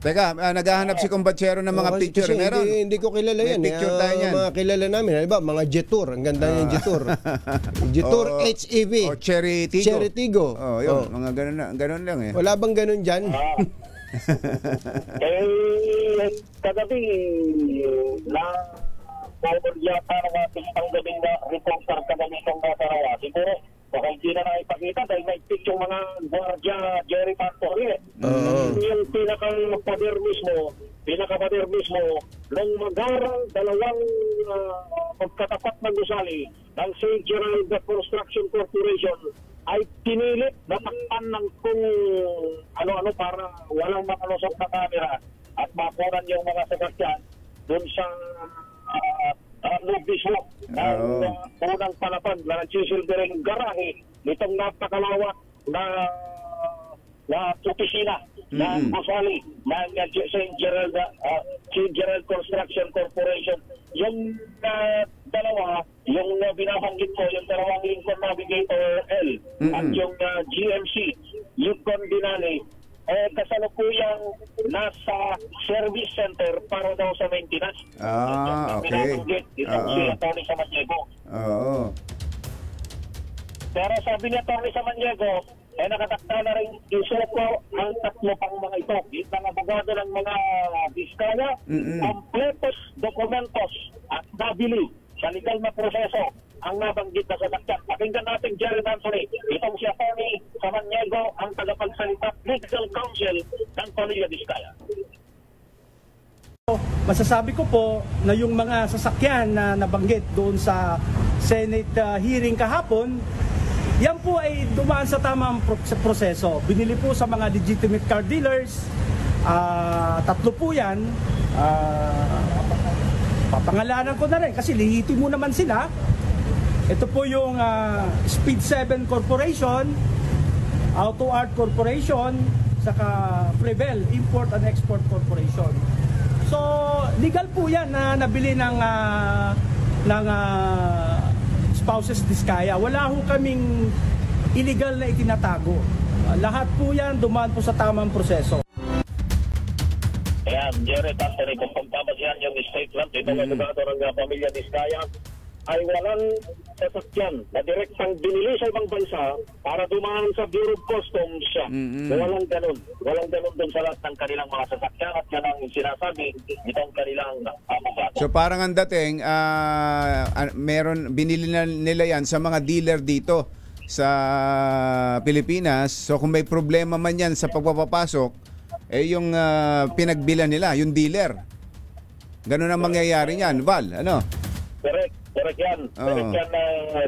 Teka, naghahanap si Kumbatsero ng mga picture. Kasi Meron? Hindi ko kilala May yan. picture tayo yan. Mga kilala namin. Halimbawa, mga Jetour. Ang ganda yung Jetour. Jetour HEV. O Cherry Tigo. Cherry Tigo. Yun. Mga ganun lang eh. Wala bang ganun dyan? Kagabi, na forward yata ng ating panggabing na reporter kagabi itong Nasarawa. Siguro, baka hindi na naipakita dahil may yung mga guardia Jerry Pantori. Yung pinaka-pader mismo, nung magarang dalawang pagkatapat ng gusali ng St. Gerald Construction Corporation ay pinilit na takpan ng kung ano-ano para walang makalusok na camera at makunan yung mga sasakyan dun sa mismo ng unang palapag na nagsisilbering garahe nitong napakalawak na opisina ng gusali ng St. Gerald Construction Corporation. Yung dalawa, yung binabanggit ko, yung dalawang Lincoln Navigator L at yung GMC Yukon Denali, kasalukuyang nasa service center para daw sa maintenance. Okay. Itong si Atty. Samaniego. Pero sabi ni Atty. Samaniego, nakatakda na rin isuko ang tatlo pang mga ito. Yung mga abogado ng mga Biskaya, kompletos dokumentos at nabili sa legal na proseso ang nabanggit na sasakyan. Pakinggan natin Jerry Anthony, itong si Atty. Samaniego, ang tagapagsalita legal counsel ng Pamilya Biskaya. Masasabi ko po na yung mga sasakyan na nabanggit doon sa Senate hearing kahapon, yan po ay dumaan sa tamang proseso. Binili po sa mga legitimate car dealers, tatlo po yan. Papangalanan ko na rin kasi lihiti mo naman sila. Ito po yung Speed 7 Corporation, Auto Art Corporation, saka Prevel Import and Export Corporation. So, legal po yan na nabili ng Spouses Diskaya. Wala ho kaming illegal na itinatago. Lahat po yan dumaan po sa tamang proseso. Ayan, Jerry Anthony, kung pagpapasyan yung statement, ito ang abogado ng Pamilya Diskaya, ay walang sasakyan na direktang binili sa ibang bansa para dumaan sa Bureau of Customs. Walang ganun. Walang ganun dun sa lahat ng kanilang mga sasakyan at yan ang sinasabi itong kanilang abogado. So parang ang dating, meron, binili na nila yan sa mga dealer dito sa Pilipinas. So kung may problema man yan sa pagpapapasok, yung pinagbilan nila, yung dealer. Ganun ang mangyayari niyan, Val, ano? Correct yan. Correct yan,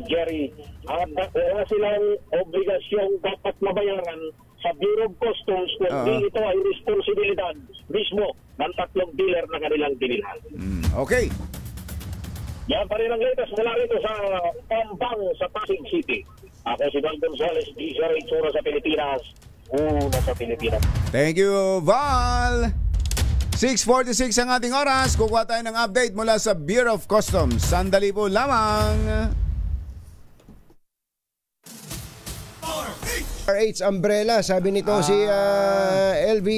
Jerry. At wala silang obligasyong dapat mabayaran sa Bureau of Customs kung ito ay responsibilidad mismo ng tatlong dealer na kanilang binilhan. Okay. Yan pa rin ang latest mula rito sa Pambang sa Pasig City. Ako si Don Gonzales, DZRH Una sa Pilipinas. Una sa Pilipinas. Thank you, Val. 6:46 ang ating oras. Kukuha tayo ng update mula sa Bureau of Customs. Sandali po lamang. RH umbrella, sabi nito si LV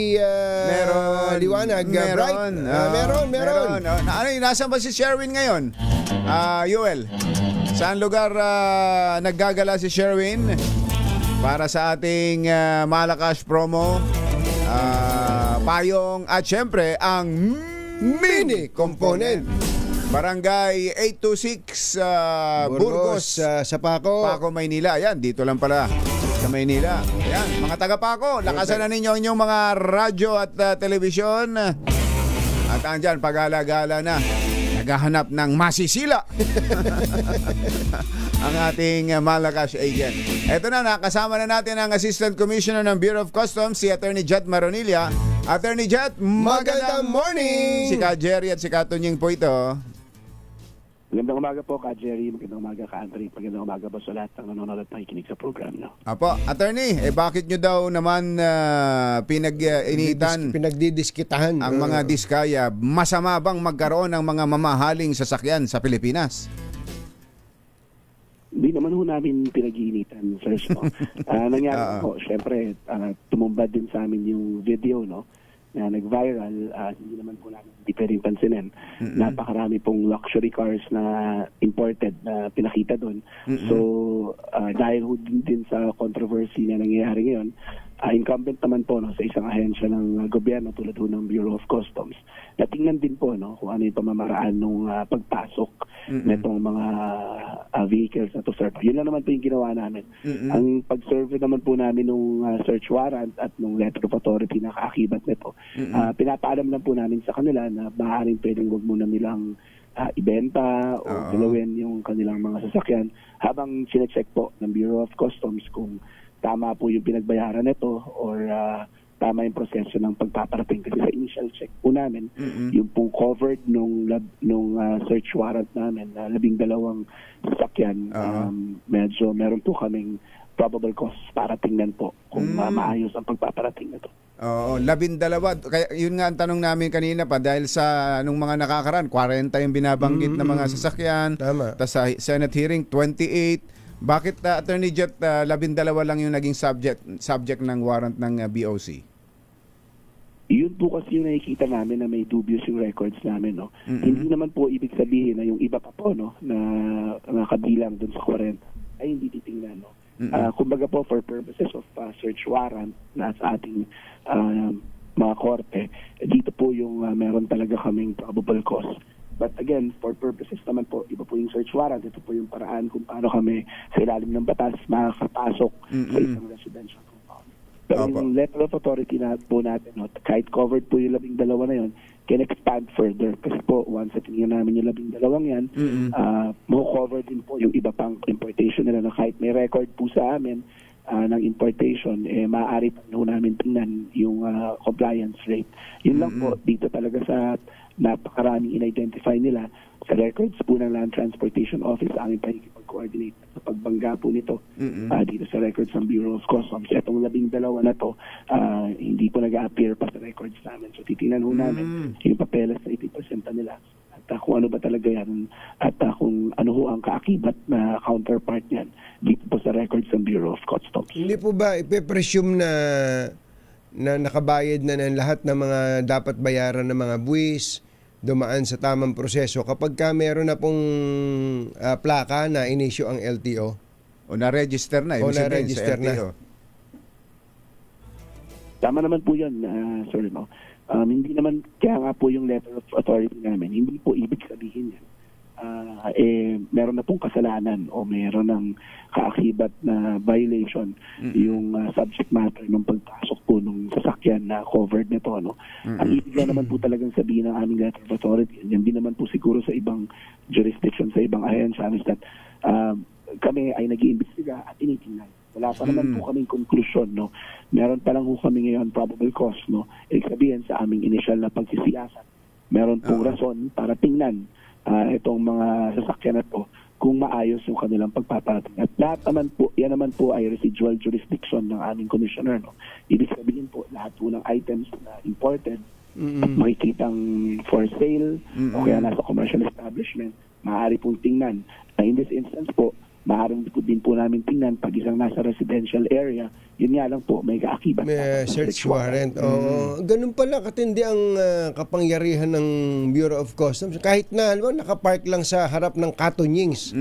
Liwanag. Meron. Meron. Nasaan ba si Sherwin ngayon? Yuel, saan lugar naggagala si Sherwin para sa ating Malakas promo? Payong at syempre ang mini component. Barangay 826 Burgos sa Paco, Maynila. Ayan, dito lang pala sa Maynila. Ayan, mga taga Paco, lakasan na ninyo inyong mga radyo at telebisyon. At andyan, pag-alagala na, naghahanap ng masisila ang ating Malakas agent. Ito na, nakasama na natin ang Assistant Commissioner ng Bureau of Customs, si Attorney Jet Maronilla. Attorney Jet, magandang morning! Si Ka Jerry at si Ka Tunying po ito. Magandang umaga po ka Jerry, magandang umaga ka Anthony, magandang umaga po sa lahat ng nanonood at nakikinig sa program nyo. Apo, attorney, bakit nyo daw naman pinagdidiskitahan ang mga diskaya? Masama bang magkaroon ng mga mamahaling sasakyan sa Pilipinas? Hindi naman ho namin pinag-iinitan, sir. No? Nangyari po, syempre, tumumbad din sa amin yung video, no? Na nag-viral, hindi naman po namin hindi pwedeng pansinin. Napakarami pong luxury cars na imported na pinakita doon. So, dahil din sa controversy na nangyayari ngayon, incumbent naman po no, sa isang ahensya ng gobyerno tulad po ng Bureau of Customs, natingnan din po no, kung ano yung pamamaraan ng pagpasok nitong mga vehicles na to, sir. Yun lang naman po yung ginawa namin. Ang pag-serve naman po namin nung search warrant at nung letter of authority na kaakibat nito, pinapaalam lang po namin sa kanila na maaaring pwedeng wag muna nilang ibenta o galawin yung kanilang mga sasakyan habang sinecheck po ng Bureau of Customs kung tama po yung pinagbayaran nito or tama yung proseso ng pagpaparating. Kasi sa initial check po namin, yung pong covered nung search warrant namin na 12 sasakyan, medyo meron po kaming probable cause para tingnan po kung maayos ang pagpaparating nito. Oo, 12. Kaya yun nga ang tanong namin kanina pa dahil sa nung mga nakakaraan, 40 yung binabanggit na mga sasakyan. Tama. Tapos sa Senate hearing, 28. Bakit Attorney Jet, 12 lang yung naging subject ng warrant ng BOC? Yun po kasi yung nakikita namin na may dubious yung records namin, no. Hindi naman po ibig sabihin na yung iba pa po, no, na kabilang dun sa 40 ay hindi titingnan, no. Kumbaga po for purposes of search warrant na sa ating mga korte, dito po yung meron talaga kaming probable cause. But again, for purposes naman po, iba po yung search warrant. Ito po yung paraan kung paano kami sa ilalim ng batas makakapasok sa isang residential compound. Pero yung letter of authority na po natin, no, kahit covered po yung 12 na yun, can expand further. Kasi po, once na tingnan namin yung 12 yan, mo-cover din po yung iba pang importation nila na kahit may record po sa amin ng importation, maaari pa namin tingnan yung compliance rate. Yun lang po, dito talaga sa napakaraming in-identify nila sa records po ng Land Transportation Office, amin pa ikipag-coordinate sa pagbangga po nito dito sa records ng Bureau of Customs. Itong 12 na to, hindi po nag-appear pa sa records namin. So titingnan ho namin yung papeles na ipipresenta nila at kung ano ba talaga yan at kung ano ho ang kaakibat na counterpart niyan dito po sa records ng Bureau of Customs. Hindi po ba ipipresume na nakabayad na ng lahat ng mga dapat bayaran ng mga buwis, dumaan sa tamang proseso kapag ka meron na pong plaka na inisyu ang LTO? O na-register na. O na-register na. Tama naman po yun, sir. No? Hindi naman, kaya nga po yung letter of authority namin, hindi po ibig sabihin yan. Meron na pong kasalanan o meron ng kaakibat na violation yung subject matter ng pagpasok po ng sasakyan na covered nito, no? Ang ibig na naman po talagang sabihin ng aming letter of authority, yan din naman po siguro sa ibang jurisdiction, sa ibang ahensya, is that kami ay nag-iimbestiga at tinitingnan. Wala pa naman po kaming conclusion, no? Meron pa lang po kami ngayon probable cause, no? Ibig sabihin sa aming initial na pagsisiyasat, meron pong rason para tingnan itong mga sasakyan na to kung maayos yung kanilang pagpaparating. At lahat naman po, yan naman po ay residual jurisdiction ng aming commissioner, no? Ibig sabihin po, lahat po ng items na imported at makikitang for sale o kaya nasa commercial establishment, maaari pong tingnan. In this instance po, maaari din po namin tingnan pag isang nasa residential area, yun nga lang po, may kaakibat. May search warrant. Ganun pala katindi ang kapangyarihan ng Bureau of Customs. Kahit na, nakapark lang sa harap ng Katonyings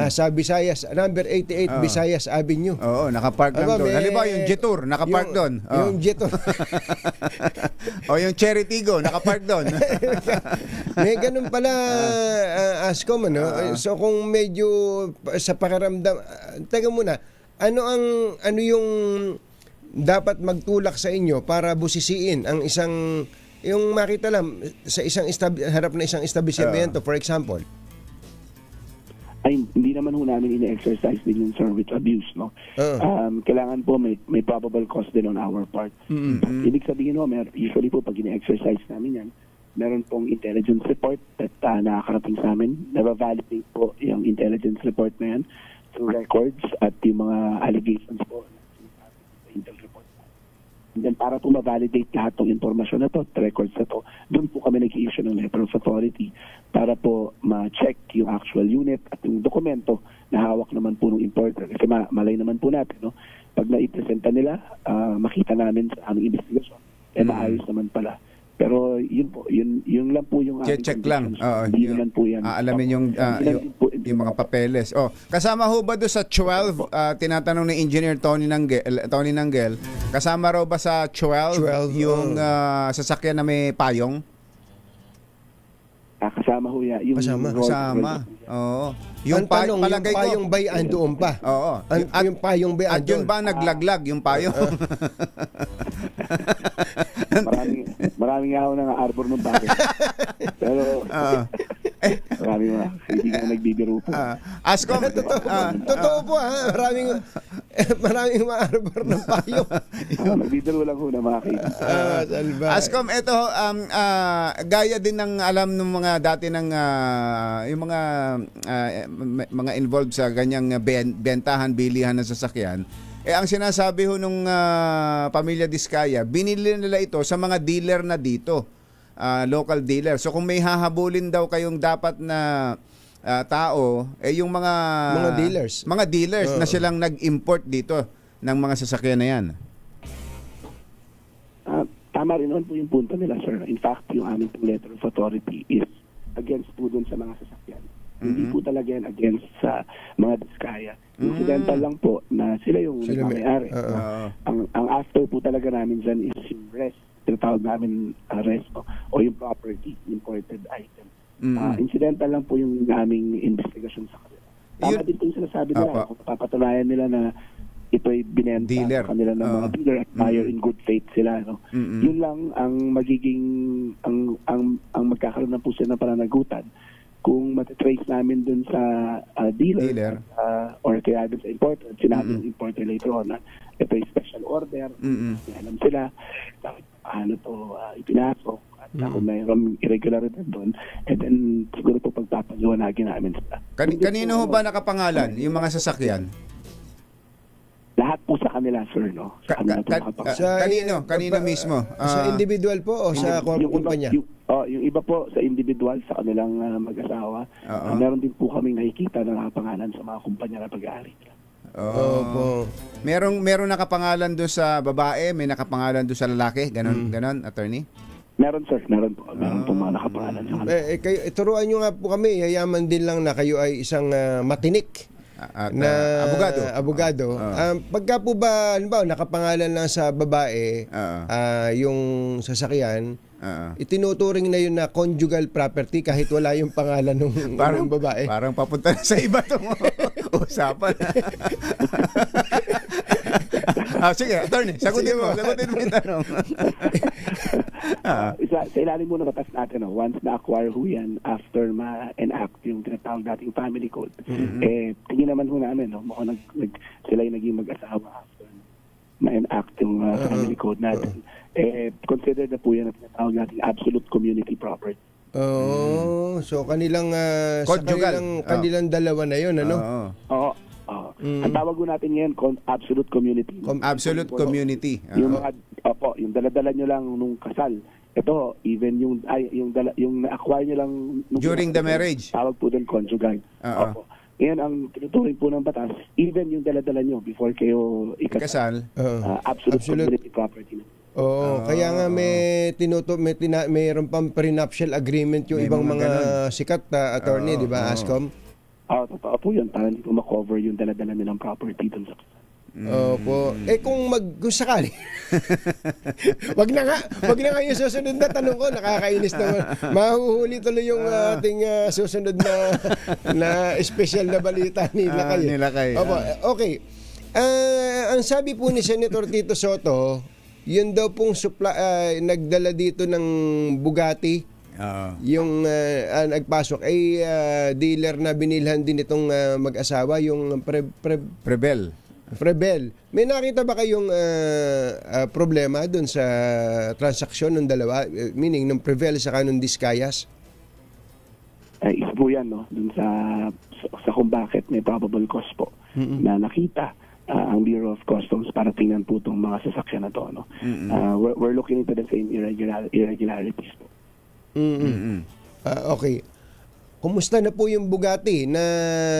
sa Visayas, number 88 Visayas Avenue. Oo, nakapark lang doon. Halimbawa yung Jetour, nakapark doon. Yung Jetour. O yung Cherry Tigo, nakapark doon. May ganun pala, Ascom, ano? So kung medyo sa pakiramdam, teka muna, ano yung dapat magtulak sa inyo para busisiin ang isang, yung makita lang sa isang harap na isang establishmento, for example? Ay, hindi naman ho namin ina-exercise din yung service abuse, no? Kailangan po may probable cause din on our part. Ibig sabihin ho, usually po pag ina-exercise namin yan, meron pong intelligence report that nakakarating sa amin. Naba-validate po yung intelligence report na yan through records at yung mga allegations po sa intel report. And then para po ma-validate lahat ng informasyon na to, records na to, doon po kami nag-issue ng letter of authority para po ma-check yung actual unit at yung dokumento na hawak naman po ng importer. Kasi malay naman po natin, no? Pag na-ipresenta nila, makita namin sa aming investigation, maayos naman pala. Pero yun po, yun lang po yung check lang. Yun lang po yan. Alamin yung mga papeles. Kasama ho ba doon sa 12, tinatanong ni Engineer Tony Nanggel, kasama raw ba sa 12 yung sasakyan na may payong? Kasama ho yan. Kasama. Oo. Yung payong bay andoon pa. Oo. Yung payong bay andoon. At yun ba naglaglag yung payong? Maraming ako ng arbor ng bagay. Pero maraming hindi ko nagbibiro po. Ascom, totoo po maraming arbor ng payong. Nagbibiro lang ho na makakita. Ascom, ito gaya din ng alam ng mga dati ng yung mga involved sa ganyang bentahan, bilihan ng sasakyan. Ang sinasabi ho nung pamilya Diskaya, binili nila ito sa mga dealer na dito, local dealer. So kung may hahabulin daw kayong dapat na tao, yung mga dealers na silang nag-import dito ng mga sasakyan na yan. Tama rin naman po yung punto nila, sir. In fact, yung aming letter of authority is against po dun sa mga sasakyan. Hindi po talaga yan against sa mga Diskaya. Incidental lang po na sila yung nagmamayari. Ang after po talaga namin dyan is yung rest. Tinatawag namin rest o yung property, imported item. Incidental lang po yung aming investigation sa kanila. Tama din po yung sinasabi nila. Kung papatunayan nila na ito'y binenta sa kanila ng mga dealer at buyer in good faith sila. No? Yun lang ang magiging, ang magkakaroon na po sila ng pananagutan. Kung matitrace namin dun sa dealer. Or kaya dun sa importer, sinabi ng importer later on na ito ay special order, alam sila paano to ipinasok at kung mayroong irregularity doon, and then siguro po pagpapaliwanagin namin sila. Kanino ho ba nakapangalan yung mga sasakyan? Lahat po sa kanila, sir, no? Sa kanila kanino mismo? Sa individual po o sa kumpanya? Yung iba po sa individual, sa kanilang mag-asawa. Meron din po kaming nakikita na nakapangalan sa mga kumpanya na pag-aari. Meron nakapangalan doon sa babae, may nakapangalan doon sa lalaki, ganon, attorney? Meron, sir. Meron po mga nakapangalan sa kanila. Kayo, turuan nyo nga po kami, yayaman din lang na kayo ay isang matinik na abogado. Pagka po ba, halimbawa, nakapangalan lang sa babae yung sasakyan, itinuturing na yun na conjugal property kahit wala yung pangalan ng babae. Parang papunta na sa iba itong usapan. Sige, attorney, sagutin mo yung tanong. Sa ilalim muna batas natin, once na-acquire ho yan after ma-enact yung tinatawag dating family code, tingin naman ho namin, mukhang sila yung naging mag-asawa after ma-enact yung family code natin. Consider na po yan na tinatawag nating absolute community property. So kanilang kanilang dalawa na yun, ano? Oo. Ang tawag ko natin ngayon, absolute community. Absolute community. Yung mga, yung daladala nyo lang nung kasal. Ito, even yung na-acquire nyo lang during the marriage. Tawag po din conjugal. Ngayon, ang tinuturing po ng batas, even yung daladala nyo before kayo ikasal, absolute community property. Kaya nga mayroon pang prenuptial agreement yung ibang mga sikat na attorney, di ba, Ascom? Totoo po yun. Para hindi po makover yung daladala nilang property dun sa kasal. Opo. Kung sakali. wag na nga yung susunod na tanong ko, nakakainis naman. Mahuhuli tuloy yung ating susunod na special na balita nila kayo. Opo, okay. Ang sabi po ni Senator Tito Soto, yun daw pong nagdala dito ng Bugatti. Yung nagpasok ay dealer na binilhan din itong mag-asawa, yung Prevel. Prevel. May nakita ba kayong problema dun sa transaksyon ng dalawa? Meaning, ng Prevel sa nung Discayas? Isa po yan, no? Dun sa kung bakit may probable cause po na nakita ang Bureau of Customs para tingnan po itong mga sasakyan na to. No? We're looking into the same irregularities po. Okay. Kumusta na po yung Bugatti na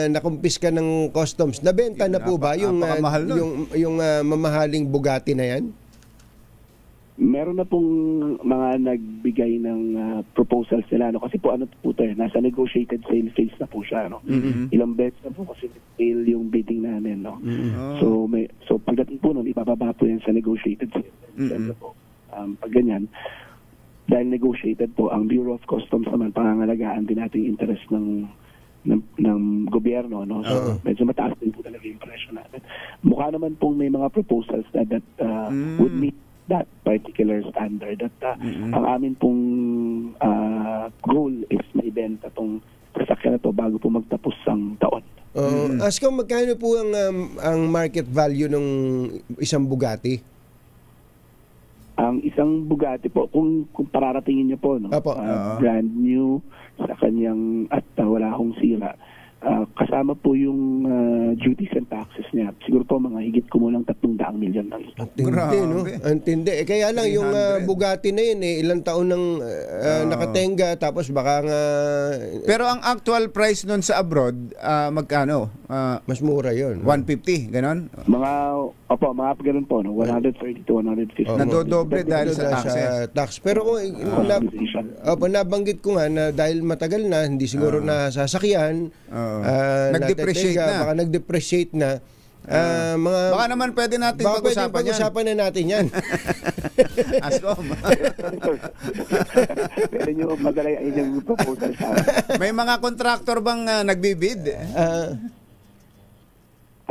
nakumpiska ng customs? Nabenta na po ba yung mamahaling Bugatti na yan? Meron na pong mga nagbigay ng proposals nila, no? Kasi po ano po tayo, nasa negotiated sale phase na po siya, no? Ilang beses na po kasi fail yung bidding namin, no? So pagdating po nun, ibababa po yan sa negotiated sale. Pag ganyan, dahil negotiated po, ang Bureau of Customs naman, pangangalagaan din natin yung interest ng gobyerno, no? So medyo mataas din po talaga yung presyo natin. Mukha naman pong may mga proposals that would meet that particular standard. At ang amin pong goal is maibenta tong sasakyan na to bago po magtapos ang taon. Asko, magkano po ang market value ng isang Bugatti? Ang isang Bugatti po, kung pararatingin niyo po, no? Brand new sa kanyang at wala akong sira. Kasama po yung duties and taxes niya. Siguro po mga higit kumulang 300 milyon lang. Antindi, no? Antindi. Kaya lang yung Bugatti na yun, ilang taon nang nakatenga, tapos baka nga... Pero ang actual price nun sa abroad, magkano? Mas mura yun. 150, ganon? Mga ganun po, no? 130 to 150. Nadodoble dahil sa tax. Pero kung nabanggit ko nga na dahil matagal na, hindi siguro na sasakyan, nag-depreciate na. Baka nag-depreciate na. Baka naman pwede natin pag-usapan na natin yan. Askom. Pwede nyo madala yung proposal sa may mga contractor bang nagbibid?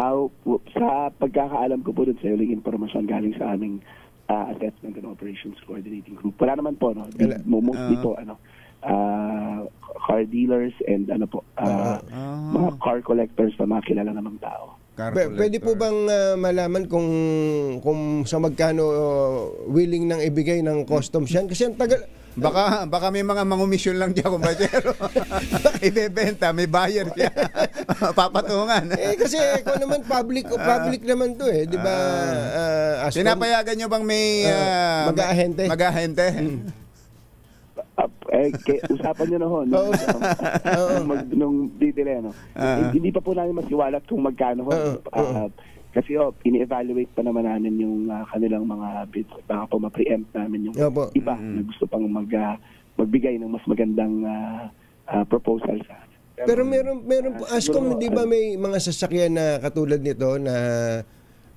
Sa pagkakaalam ko po dun sa huling informasyon galing sa aming Assessment and Operations Coordinating Group. Wala naman po, no? Mostly po, car dealers and mga car collectors na mga kilala namang tao. Pwede po bang malaman kung sa magkano willing nang ibigay ng customs yan? Kasi ang tagal... Baka may mga mangumisyon lang diyan, kumbachero. Ibebenta, may buyer siya. Papatungan. Kasi kung naman public naman to di ba? Pinapayagan nyo bang may mag-ahente? Mag-ahente? Usapan nyo na ho nung didile, no? Hindi pa po namin masiwalat kung magkano ho. Kasi ini-evaluate pa naman namin yung kanilang mga bids. Baka po ma-preempt namin yung iba na gusto pang magbigay ng mas magandang proposal sa amin. Pero meron po, Askom, di ba may mga sasakyan na katulad nito na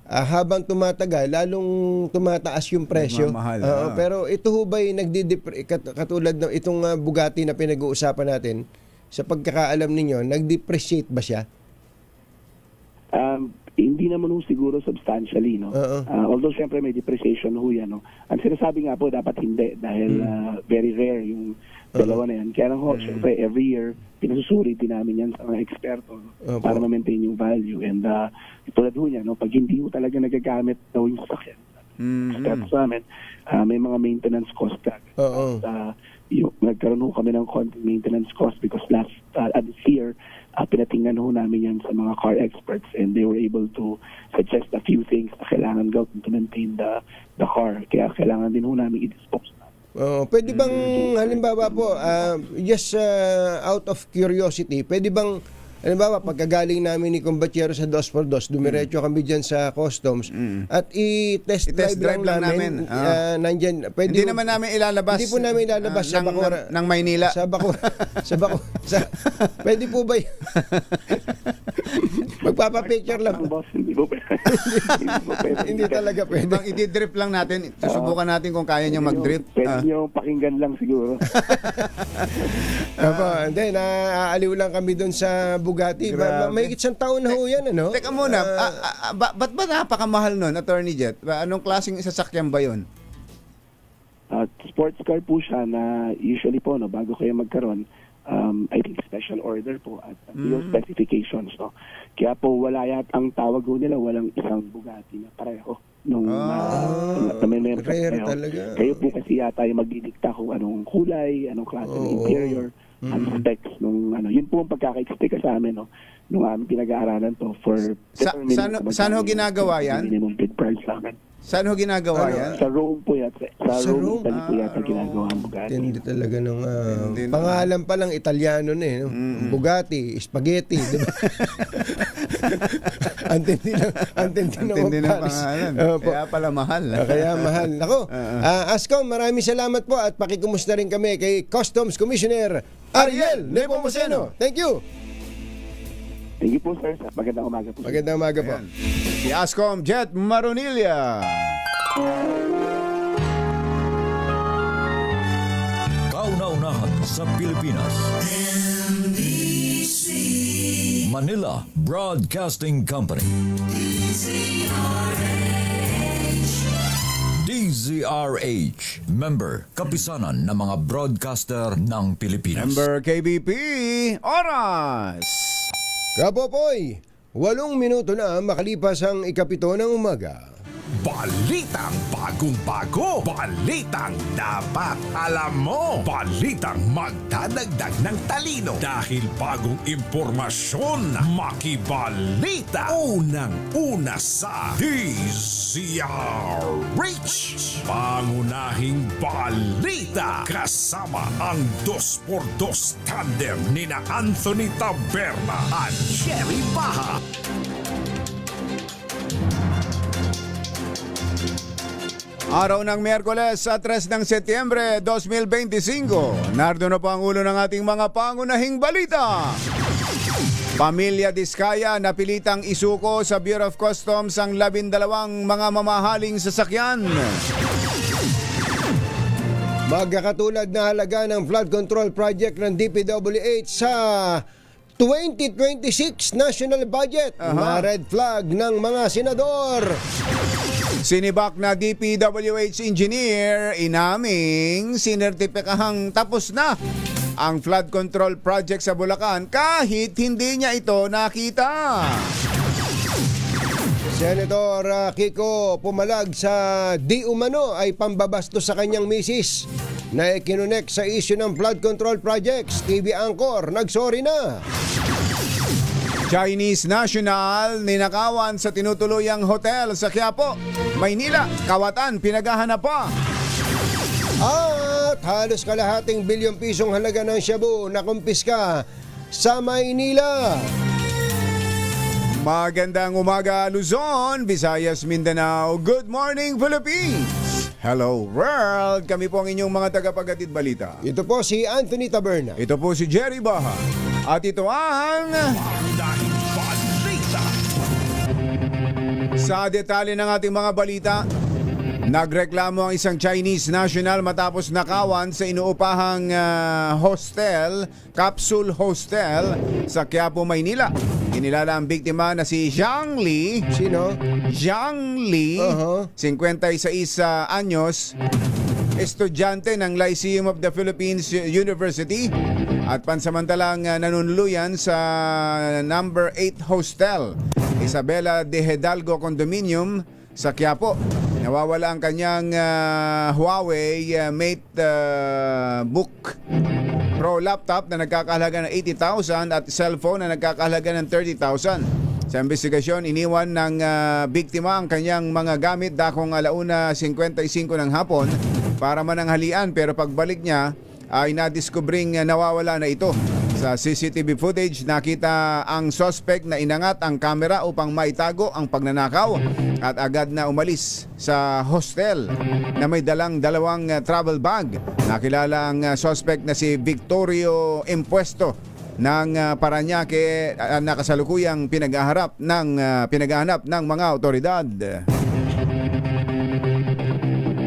habang tumatagal, lalong tumataas yung presyo. Pero ito ho ba'y katulad ng itong Bugatti na pinag-uusapan natin, sa pagkakaalam ninyo, nag-depreciate ba siya? Hindi naman siguro substantially, no? Although syempre may depreciation ho yan, no? Ang sinasabi nga po, dapat hindi dahil very rare yung dalawa na yan. Kaya lang ho, syempre every year, pinasusuri din namin yan sa mga eksperto, no? Para ma-maintain yung value. And tulad ho niya, no? Pag hindi ho talaga nagagamit daw yung sasakyan, eksperto sa amin, may mga maintenance cost ka. Nagkaroon ho kami ng konting maintenance cost because this year, pinatingnan ho namin yan sa mga car experts and they were able to suggest a few things na kailangan gawin to maintain the car. Kaya kailangan din ho namin i-dispose na. Pwede bang, halimbawa po, just out of curiosity, pwede bang, halimbawa, pagkagaling namin ni Combachero sa 2x2, dumiretso kami dyan sa customs at i-test drive lang namin. Nandyan, pwede, hindi naman namin ilalabas. Hindi po namin ilalabas sa Bacoor. Ng Maynila. Sa Bacoor. Pwede po ba yun? Magpapapicture lang. Hindi talaga pwede. Bang i-drip lang natin. Susubukan natin kung kaya nyo mag-drip. Pwede nyo pakinggan lang siguro. Then, aaliw lang kami doon sa Bugatti. May isang taon na ho yan, ano? Teka muna, ba't ba napakamahal nun, Attorney Jet? Anong klaseng sasakyan ba yun? Sports car po siya na usually po, no, bago kayo magkaroon, I think special order po at yung specifications. No? Kaya po wala ang tawag ko nila, walang isang Bugatti na pareho. Rare talaga. Kayo po kasi yata yung magdidikta kung anong kulay, anong klase ng interior, anong specs, yun po ang pagkaka-explica sa amin, no? Nung pinag-aaralan to for saan ho ginagawa yan? Minimum bid price namin. Saan ho ginagawa yan? Sa Rome po yata. Sa Rome po yata ginagawa ang Bugatti. Hindi talaga nung pangalan pa lang Italiano na eh. No? Bugatti, spaghetti. Diba? Antindi ng pangalan. Kaya pala mahal. Kaya mahal. Ako, Ascom, maraming salamat po at pakikumusta rin kami kay Customs Commissioner Ariel Nepomuceno. Thank you. Thank you po, sir. Magandang umaga po. Magandang umaga po. Si Ascom Jet Maronilla. Kauna-unahan sa Pilipinas. NBC Manila Broadcasting Company. DZRH. Member, kapisanan ng mga broadcaster ng Pilipinas. Member KBP. Oras! Kapopoy, 8 minuto na makalipas ang 7 ng umaga. Balitang bagong-bago, balitang dapat alam mo, balitang magdadagdag ng talino dahil bagong impormasyon, makibalita, unang-una sa DZRH. Pangunahing balita kasama ang 2x2 tandem nina Anthony Taberna at Jerry Baha. Araw ng Miyerkules sa 3 ng Setyembre 2025. Nardo na po ang ulo ng ating mga pangunahing balita. Pamilya Diskaya napilitang isuko sa Bureau of Customs ang 12 mga mamahaling sasakyan. Magkakatulad na halaga ng flood control project ng DPWH sa 2026 national budget. Na red flag ng mga senador. Sinibak na DPWH engineer inaming sinertipikahang tapos na ang flood control project sa Bulacan kahit hindi niya ito nakita. Senator Kiko pumalag sa di umano ay pambabastos sa kanyang misis na ikinunek sa issue ng flood control projects. TV Anchor nagsorry na. Chinese national ninakawan sa tinutuluyang hotel sa Quiapo, Maynila. Kawatan pinaghahanap pa. At halos kalahating bilyong pisong halaga ng shabu na kumpiska sa Maynila. Magandang umaga Luzon, Visayas, Mindanao. Good morning Philippines. Hello world. Kami po ang inyong mga tagapaghatid balita. Ito po si Anthony Taberna. Ito po si Jerry Baha. At ito ang balita. Sa detalye ng ating mga balita, nagreklamo ang isang Chinese national matapos nakawan sa inuupahang hostel, capsule hostel sa Quiapo, Maynila. Kinilala ang biktima na si Zhang Li. Sino? Zhang Li, 56 anyos, estudyante ng Lyceum of the Philippines University at pansamantalang nanunuluyan sa number 8 hostel, Isabela de Hidalgo Condominium sa Quiapo. Nawawala ang kanyang Huawei Mate Book Pro laptop na nagkakahalaga ng 80,000 at cellphone na nagkakahalaga ng 30,000. Sa investigasyon, iniwan ng biktima ang kanyang mga gamit dakong 1:55 ng hapon para mananghalian, pero pagbalik niya ay nadiskubring nawawala na ito. Sa CCTV footage, nakita ang suspect na inangat ang kamera upang maitago ang pagnanakaw at agad na umalis sa hostel na may dalang 2 travel bag. Nakilala ang suspect na si Victorio Impuesto ng Parañaque, nakasalukuyang pinaghahanap ng mga otoridad.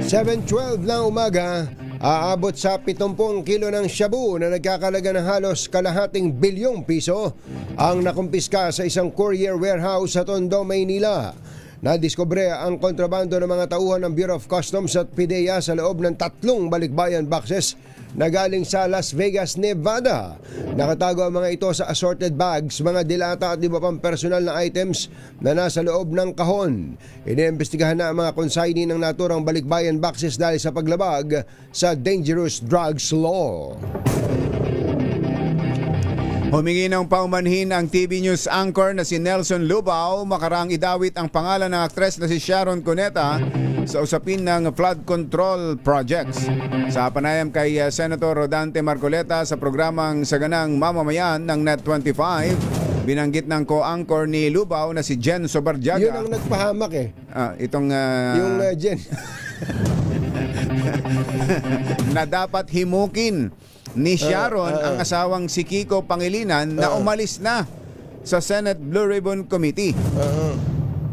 7:12 ng umaga. Aabot sa 70 kilo ng shabu na nagkakalaga ng halos kalahating bilyong piso ang nakumpiska sa isang courier warehouse sa Tondo, Maynila. Nadiskubre ang kontrabando ng mga tauhan ng Bureau of Customs at PDEA sa loob ng 3 balikbayan boxes na galing sa Las Vegas, Nevada. Nakatago ang mga ito sa assorted bags, mga dilata at iba pang personal na items na nasa loob ng kahon. Iniimbestigahan na ang mga consignee ng naturang balikbayan boxes dahil sa paglabag sa Dangerous Drugs Law. Humingi ng paumanhin ang TV News anchor na si Nelson Lubao makaraang idawit ang pangalan ng aktres na si Sharon Cuneta sa usapin ng flood control projects. Sa panayam kay Senator Rodante Marcoleta sa programang Saganang Mamamayan ng Net25, binanggit ng co-anchor ni Lubao na si Jen Sobarjaga. Yun ang nagpahamak eh. Yung Jen. Na dapat himukin ni Sharon ang asawang si Kiko Pangilinan na umalis na sa Senate Blue Ribbon Committee.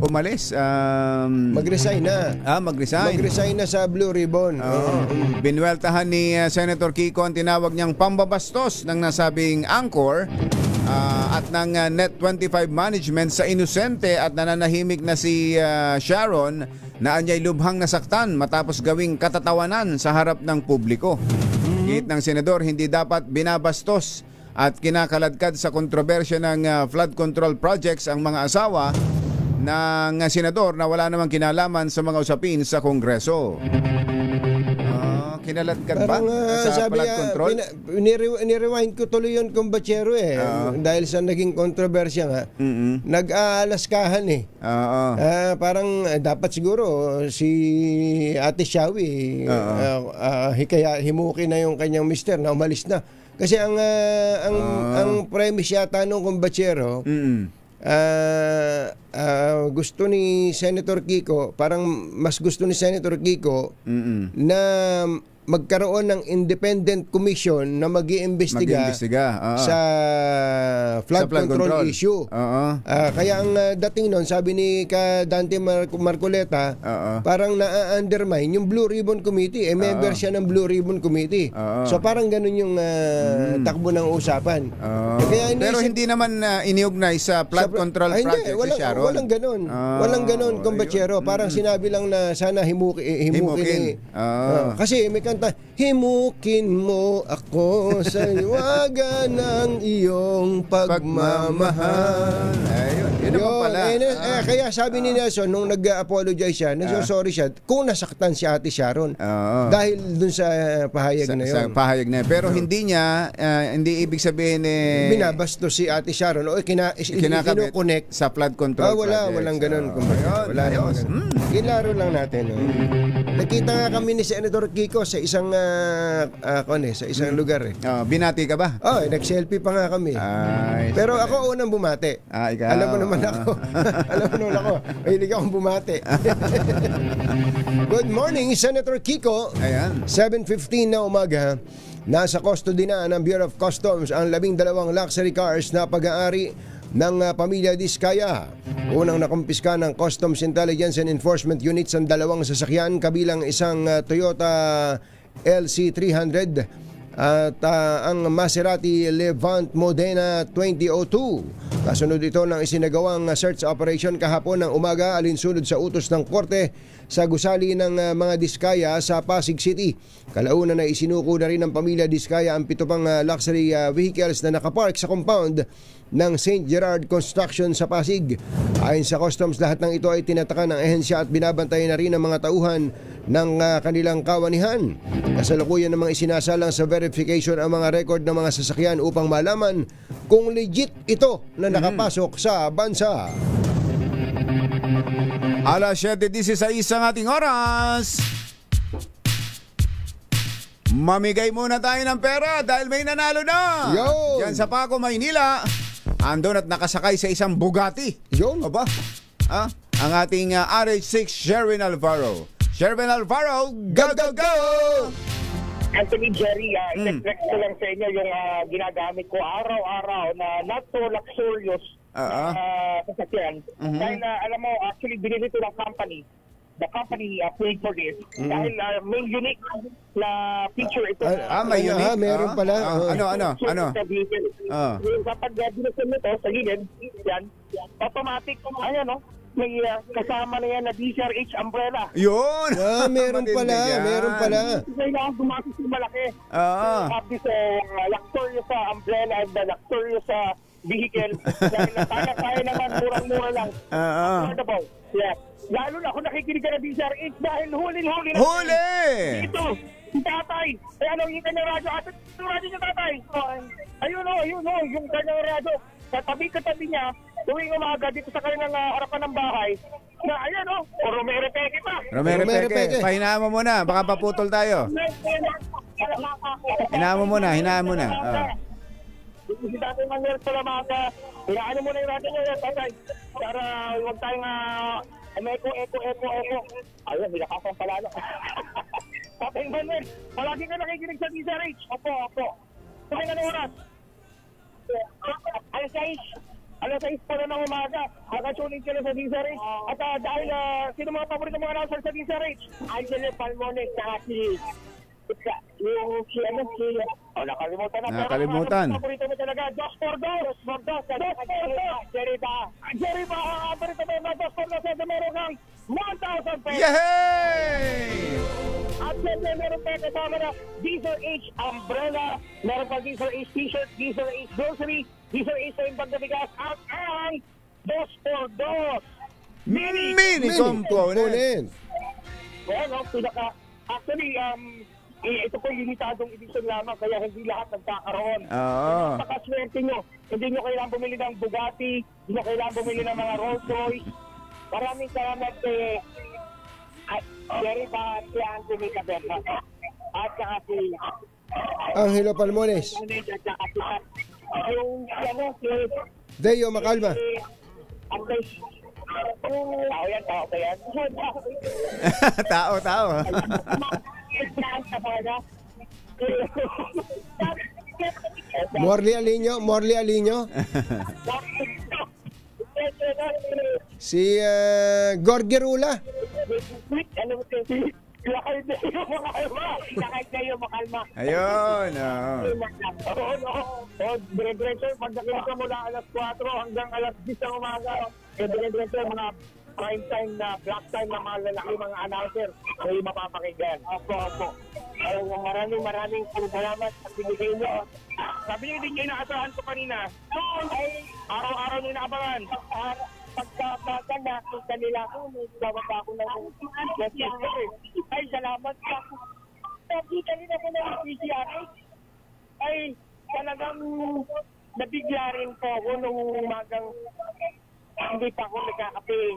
Umalis? Mag-resign na. Mag-resign. Mag-resign na sa Blue Ribbon. Binweltahan ni Senator Kiko ang tinawag niyang pambabastos ng nasabing anchor at ng Net25 management sa inosente at nananahimik na si Sharon na anyay lubhang nasaktan matapos gawing katatawanan sa harap ng publiko. Git ng senador, hindi dapat binabastos at kinakaladkad sa kontrobersya ng flood control projects ang mga asawa ng senador na wala namang kinalaman sa mga usapin sa Kongreso. Kinaladkad ba sa flood control? Nirewind ko tuloy yun kung Bachero dahil sa naging kontrobersya nga. Nag-aalaskahan eh. Parang dapat siguro si Ate Shawi kaya himukin na yung kanyang mister na umalis na. Kasi ang premise yata nung kung Bachero, gusto ni Senator Kiko, parang mas gusto ni Senator Kiko na magkaroon ng independent commission na mag-iimbestiga sa flood control issue. Kaya ang dating nun, sabi ni Dante Marcoleta, parang na-undermine yung Blue Ribbon Committee. Member siya ng Blue Ribbon Committee. So parang ganun yung takbo ng usapan. Kaya pero hindi naman iniugnay sa flood control project si Sharon? Walang ganun. Walang ganun, Kumbachero. Parang sinabi lang na sana himukin. Kasi may kanta, himukin mo ako sa liwaga ng iyong pagmamahal. Yun pala. Kaya sabi ni Nelson, nung nag-apologize siya, nagsorry siya, kung nasaktan si Ate Sharon. Dahil dun sa pahayag na yun. Sa pahayag na yun. Pero hindi niya, hindi ibig sabihin binabastos si Ate Sharon o kinakonnect sa flood control project. Walang ganun. Wala naman. Ilaro lang natin. Nakita nga kami ni Senator Kiko sa isang sa isang lugar eh. Binati ka ba? Nag-selfie pa nga kami. Pero ako unang bumati. Alam mo naman ako. Mahilig akong bumati. Good morning, Senator Kiko. 7:15 na umaga. Nasa custody na ng Bureau of Customs ang 12 luxury cars na pag-aari ng pamilya Diskaya. Unang nakumpiska ng Customs Intelligence and Enforcement Units ang 2 sasakyan kabilang isang Toyota LC300 at ang Maserati Levant Modena 2002. Kasunod ito ng isinagawang search operation kahapon ng umaga alinsunod sa utos ng korte sa gusali ng mga Diskaya sa Pasig City. Kalaunan na isinuko na rin ng pamilya Diskaya ang 7 pang luxury vehicles na nakapark sa compound ng St. Gerard Construction sa Pasig. Ayon sa Customs, lahat ng ito ay tinataka ng ehensya at binabantayan na rin ng mga tauhan ng kanilang kawanihan. Kasalukuyan namang isinasalang sa verification ang mga record ng mga sasakyan upang malaman kung legit ito na nakapasok sa bansa. Alas 7:16 ang ating oras. Mamigay muna tayo ng pera dahil may nanalo na. Yan sa Paco, Maynila. Andun at nakasakay sa isang Bugatti. Aba? Ang ating RH6 Sherwin Alvaro. Sherwin Alvaro, go, go, go! Anthony Jerry, i-reflect ko lang sa inyo yung ginagamit ko araw-araw na not so luxurious sasakyan. Dahil alam mo, actually binili ito ng company. The company paid for this. Dahil may unique na feature ito. May unique? Meron pala. Ano? Kapag binuksan mo ito sa gilid, yan, automatic, may kasama na yan na DCRH umbrella. Yun! Meron pala, meron pala. Kailangan gumasos yung malaki. Have this luxurious umbrella and the luxurious vehicle. Dahil kaya naman, murang-mura lang. Affordable. Yeah. Lalo na kung nakikinig ka na DCRH dahil huling-huli na. Huli! Dito, si tatay. Eh, ano yung kanyang radyo? Yung radyo niya, tatay. Ayun o, yung kanyang radyo. Katabi niya, tuwing umaga dito sa kanilang harapan ng bahay, na ayan o, Romero Peque pa. Romero Peque. Pahinaan mo muna, baka paputol tayo. Hinaan mo muna. Si Tatay Manuel Salamaga, hinaan mo muna yung radyo niya, tatay. Para huwag tayong eko. Ayun, nilakasan palalo. Tatay Manuel, palagi ka nakikinig sa DCRH. Opo. Kaya na oras? Alas 6 pa na ng umaga. Makatunin ka na sa DCRH. At dahil, sino mga paborito mga announcer sa DCRH? Angelo Palmones, saka nakalimutan na. Nakalimutan. Paborito mo talaga, Dos por Dos. Jerry ba? Paborito mo yung Dos por Dos. Meron kang 1,000 pesos. Yay! At siyempre meron pa kasama na Diesel H umbrella, meron pa Diesel H t-shirt, Diesel H grocery, Diesel H sa imbang bigas, at ang 2x2 mini component. Well, actually, ito po yung limitadong edisyon lamang, kaya hindi lahat nagkakaroon. Pakaswerte nyo, hindi nyo kailangan bumili ng Bugatti, hindi nyo kailangan bumili ng mga Rolls Royce. Maraming salamat Jerry pa si Anthony Caberna at saka si Angelo Palmones. Yung si Deo Macalma. Tao ba yan? Tao. Morley Alinio. Si Gorgerula. Ayun. Dire-diretso, pagdating ka mula alas 4 hanggang alas 10 ng umaga, dire-diretso mga prime time na black time na mga lalaki mga announcer ay mapapakinggan. Opo. Maraming salamat sa binigay niyo. Sabi niyo hindi niyo inaasahan ko kanina. Ay, araw-araw niyo inaabangan. Pagkakaganda kung kanila ko, may gawag ako ng ay, salamat pa. Sabi kanina ko ng PCR ay talagang nabigla rin po ako nung umagang hindi pa ako nagkakape.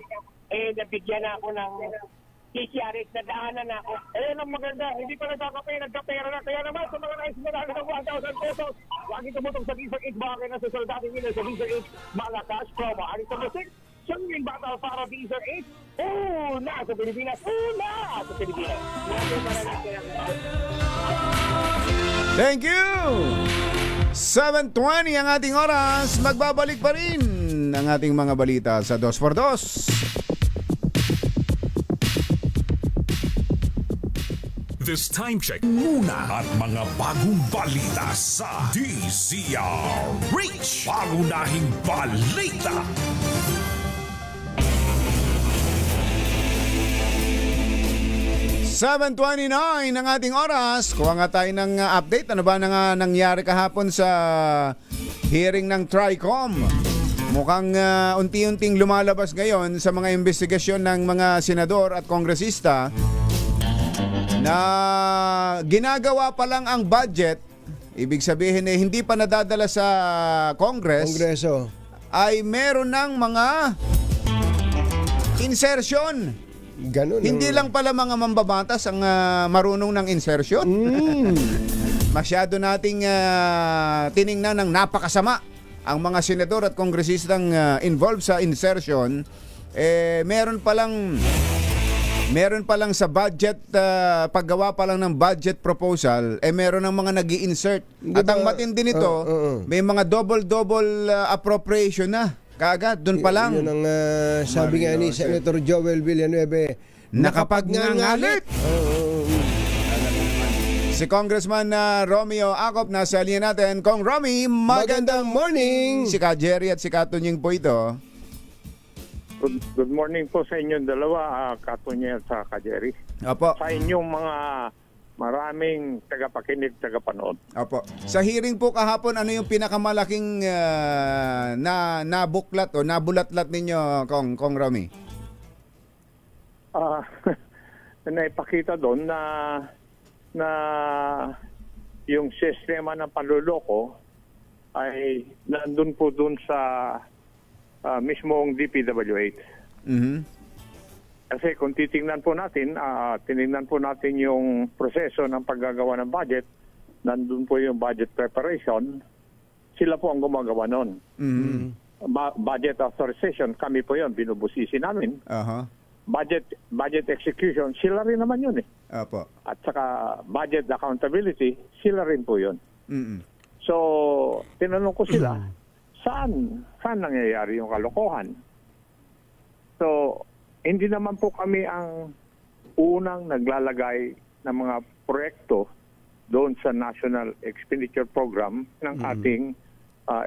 Nabigyan na ako ng PCRX na daanan na ako. Ayun ang maganda, hindi pa nagkakape, nagkapera na. Kaya naman sa mga nais na ng 1,000 pesos, huwag tumutong sa DCRX, baka kayo na sa soldating nila sa DCRX, mga cash promo. Alis sa musik, siyang bata para DCRX, nasa Pilipinas. Thank you! 7:20 ang ating oras. Magbabalik pa rin ang ating mga balita sa 2x2. This time check muna at mga bagong balita sa DZRH. Pangunahing balita. @7:29 ang ating oras. Kuha nga tayo ng update. Ano ba nangyari kahapon sa hearing ng TRICOM? Mukhang unti-unting lumalabas ngayon sa mga investigasyon ng mga senador at kongresista na ginagawa pa lang ang budget. Ibig sabihin hindi pa nadadala sa Kongreso. Ay meron ng mga insertion. Ganun, hindi lang pala mga mambabatas ang marunong ng insertion. Masyado nating tiningnan ng napakasama ang mga senador at kongresistang involved sa insertion. Meron pa lang sa budget, paggawa pa lang ng budget proposal, meron ng mga nag-i-insert. Diba? At ang matindi nito, may mga double appropriation na. Kaagad, doon pa lang. Yun ang sabi nga ni Senator Joel Villanueva, nakapag-ngangalit. Si Congressman Romeo Acop, nasa linya natin. Kong Romy, magandang morning. Si Ka Jerry at si Ka Tunying po ito. Good morning po sa inyong dalawa, Katunya at sa Jerry. Opo. Sa inyong mga maraming tagapakinig, tagapanood. Opo. Sa hearing po kahapon, ano yung pinakamalaking nabuklat o nabulatlat ninyo, Kong Rami? Naipakita doon na yung sistema ng panluloko ay nandun po doon sa mismong DPWH. Mm-hmm. Kasi kung titingnan po natin, tinignan po natin yung proseso ng paggagawa ng budget, nandun po yung budget preparation, sila po ang gumagawa nun. Mm-hmm. Budget authorization, kami po yun, binubusisi namin. Budget execution, sila rin naman yun eh. Opo. At saka budget accountability, sila rin po yun. Mm-hmm. So, tinanong ko sila, saan nangyayari yung kalokohan? So, hindi naman po kami ang unang naglalagay ng mga proyekto doon sa National Expenditure Program ng ating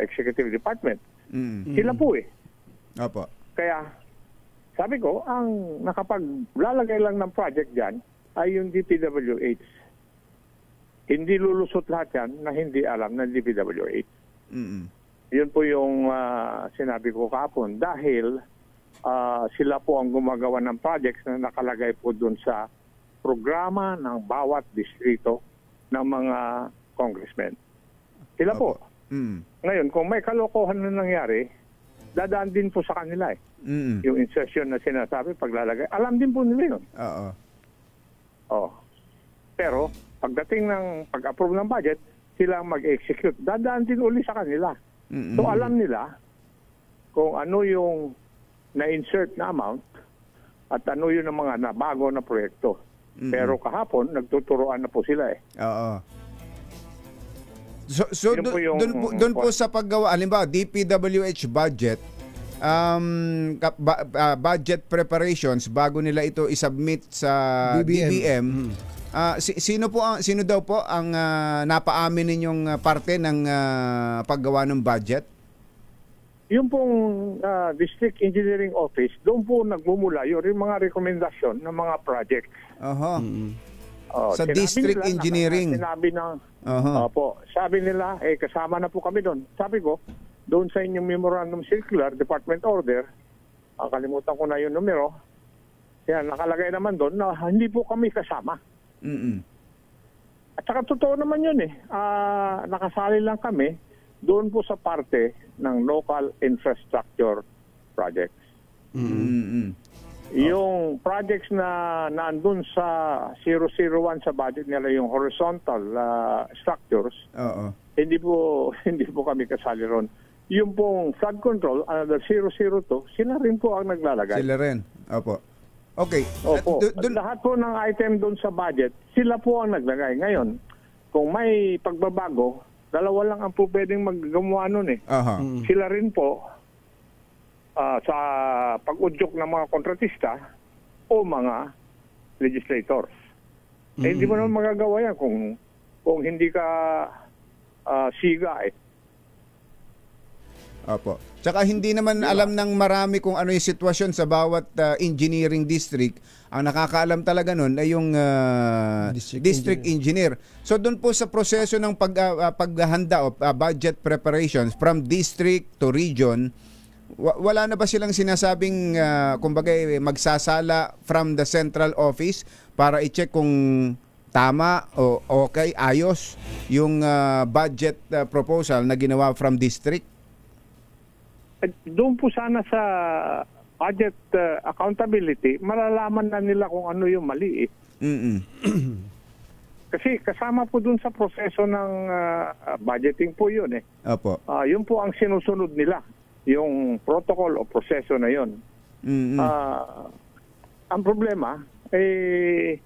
Executive Department. Sila po eh. Opo. Kaya, sabi ko, ang nakapaglalagay lang ng project dyan ay yung DPWH. Hindi lulusot lahat yan na hindi alam ng DPWH. Yun po yung sinabi ko kahapon. Dahil sila po ang gumagawa ng projects na nakalagay po dun sa programa ng bawat distrito ng mga congressmen. Sila po. Ngayon, kung may kalokohan na nangyari, dadaan din po sa kanila eh. Yung insertion na sinasabi, paglalagay. Alam din po nila yun. Pero, pagdating ng pag-approve ng budget, sila ang mag-execute. Dadaan din uli sa kanila. So, alam nila kung ano yung na-insert na amount at ano yung mga nabago na proyekto. Pero kahapon, nagtuturoan na po sila eh. So doon po sa paggawa, halimbawa, DPWH budget, budget preparations bago nila ito isubmit sa DBM. Sino daw po ang napaamin ninyong parte ng paggawa ng budget? Yung pong District Engineering Office, doon po nagmumula yung mga rekomendasyon ng mga project. Sa District Engineering. Sabi nila, kasama na po kami doon. Sabi ko, doon sa inyong memorandum circular, department order, kalimutan ko na yung numero, yan, nakalagay naman doon na hindi po kami kasama. At saka totoo naman yun eh. Nakasali lang kami doon po sa parte ng local infrastructure projects. Yung projects na nandun sa 001 sa budget nila, yung horizontal structures, hindi po kami kasali ron. Yung pong flood control, another 002, sila rin po ang naglalagay. Sila rin, opo. Okay. Opo. Lahat po ng item doon sa budget, sila po ang naglagay. Ngayon, kung may pagbabago, dalawa lang ang po pwedeng maggawa nun eh. Sila rin po, sa pag-udyok ng mga kontratista o mga legislators. Hindi mo naman magagawa yan kung hindi ka siga eh. Opo. Tsaka hindi naman alam ng marami kung ano yung sitwasyon sa bawat engineering district. Ang nakakaalam talaga nun ay yung district engineer. So doon po sa proseso ng paghahanda o budget preparations from district to region, wala na ba silang sinasabing kumbaga magsasala from the central office para i-check kung tama o okay, ayos yung budget proposal na ginawa from district? Doon po sana sa budget accountability, malalaman na nila kung ano yung mali eh. Kasi kasama po doon sa proseso ng budgeting po yun eh. Opo. Yun po ang sinusunod nila, yung protocol o proseso na yun. Ang problema, may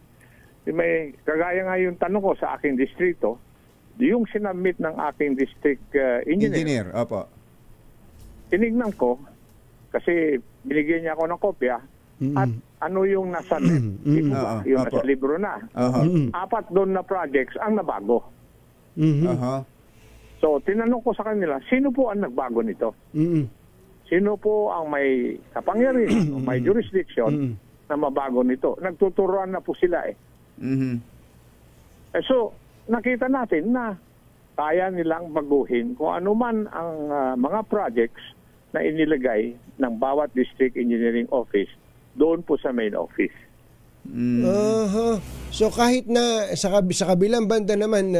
kagaya nga yung tanong ko sa aking distrito, yung sinabmit ng aking district engineer. Opo. Tinignan ko, kasi binigyan niya ako ng kopya, at ano yung nasa net, yung nasa libro na. 4 doon na projects ang nabago. So, tinanong ko sa kanila, sino po ang nagbago nito? sino po ang may kapangyarihan o may jurisdiction na mabago nito. Nagtuturuan na po sila eh. So, nakita natin na kaya nilang baguhin kung ano man ang mga projects na inilagay ng bawat district engineering office doon po sa main office. So kahit na sa kabilang banda naman,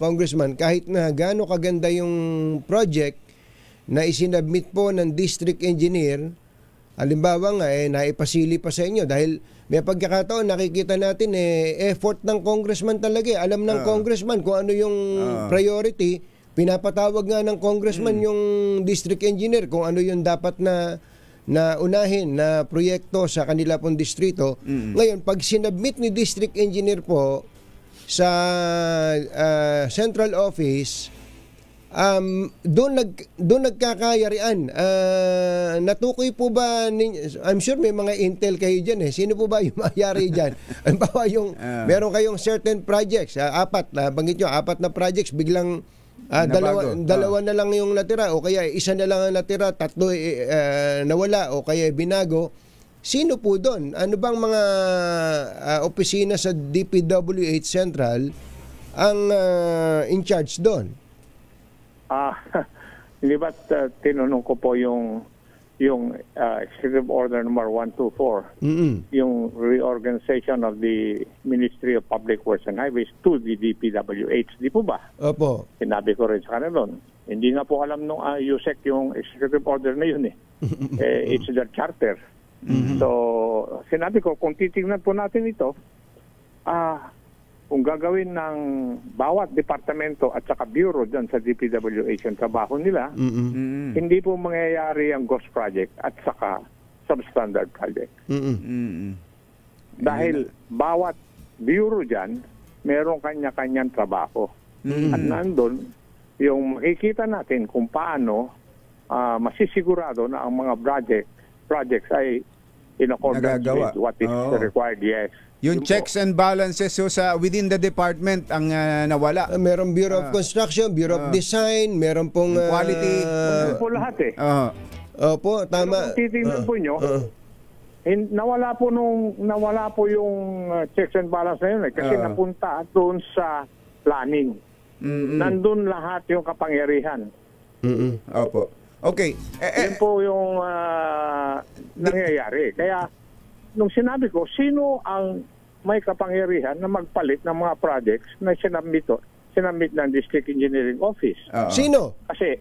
Congressman, kahit na gaano kaganda yung project na isinabmit po ng district engineer, halimbawa nga naipasili pa sa inyo dahil may pagkakataon nakikita natin effort ng congressman talaga. Alam ng congressman kung ano yung priority. Pinapatawag nga ng congressman yung district engineer kung ano yung dapat na unahin na proyekto sa kanila pong distrito. Ngayon, pag sinabmit ni district engineer po sa central office, doon nagkakayarian. Natukoy po ba I'm sure may mga intel kayo diyan Sino po ba yung mayari diyan? Halimbawa yung meron kayong certain projects, banggit nyo, 4 na projects, biglang dalawa na lang yung natira o kaya isa na lang ang natira, 3 nawala o kaya binago. Sino po doon? Ano bang mga opisina sa DPWH Central ang in charge doon? Hindi ba't tinanong ko po yung Executive Order number 124, yung reorganization of the Ministry of Public Works and Highways to the DPWH, di po ba? Opo. Sinabi ko rin sa kanila doon. Hindi nga po alam nung USEC yung Executive Order na yun it's their charter. So, sinabi ko, kung titignan po natin ito, kung gagawin ng bawat departamento at saka bureau dyan sa DPWH ang trabaho nila, hindi po mangyayari ang ghost project at saka substandard project. Dahil bawat bureau dyan, merong kanya-kanyang trabaho. At nandun, yung makikita natin kung paano masisigurado na ang mga projects ay in accordance with what is required. Yes. Yung checks and balances sa within the department ang nawala. Merong Bureau of Construction, Bureau of Design, meron pong quality. Meron po lahat Opo, tama. Kung titignan po nyo, nawala po yung checks and balance na yun kasi napunta doon sa planning. Nandun lahat yung kapangyarihan. Opo. Okay. Yan po yung nangyayari. Kaya nung sinabi ko, sino ang may kapangyarihan na magpalit ng mga projects na sinabmit ng District Engineering Office? Sino? Kasi,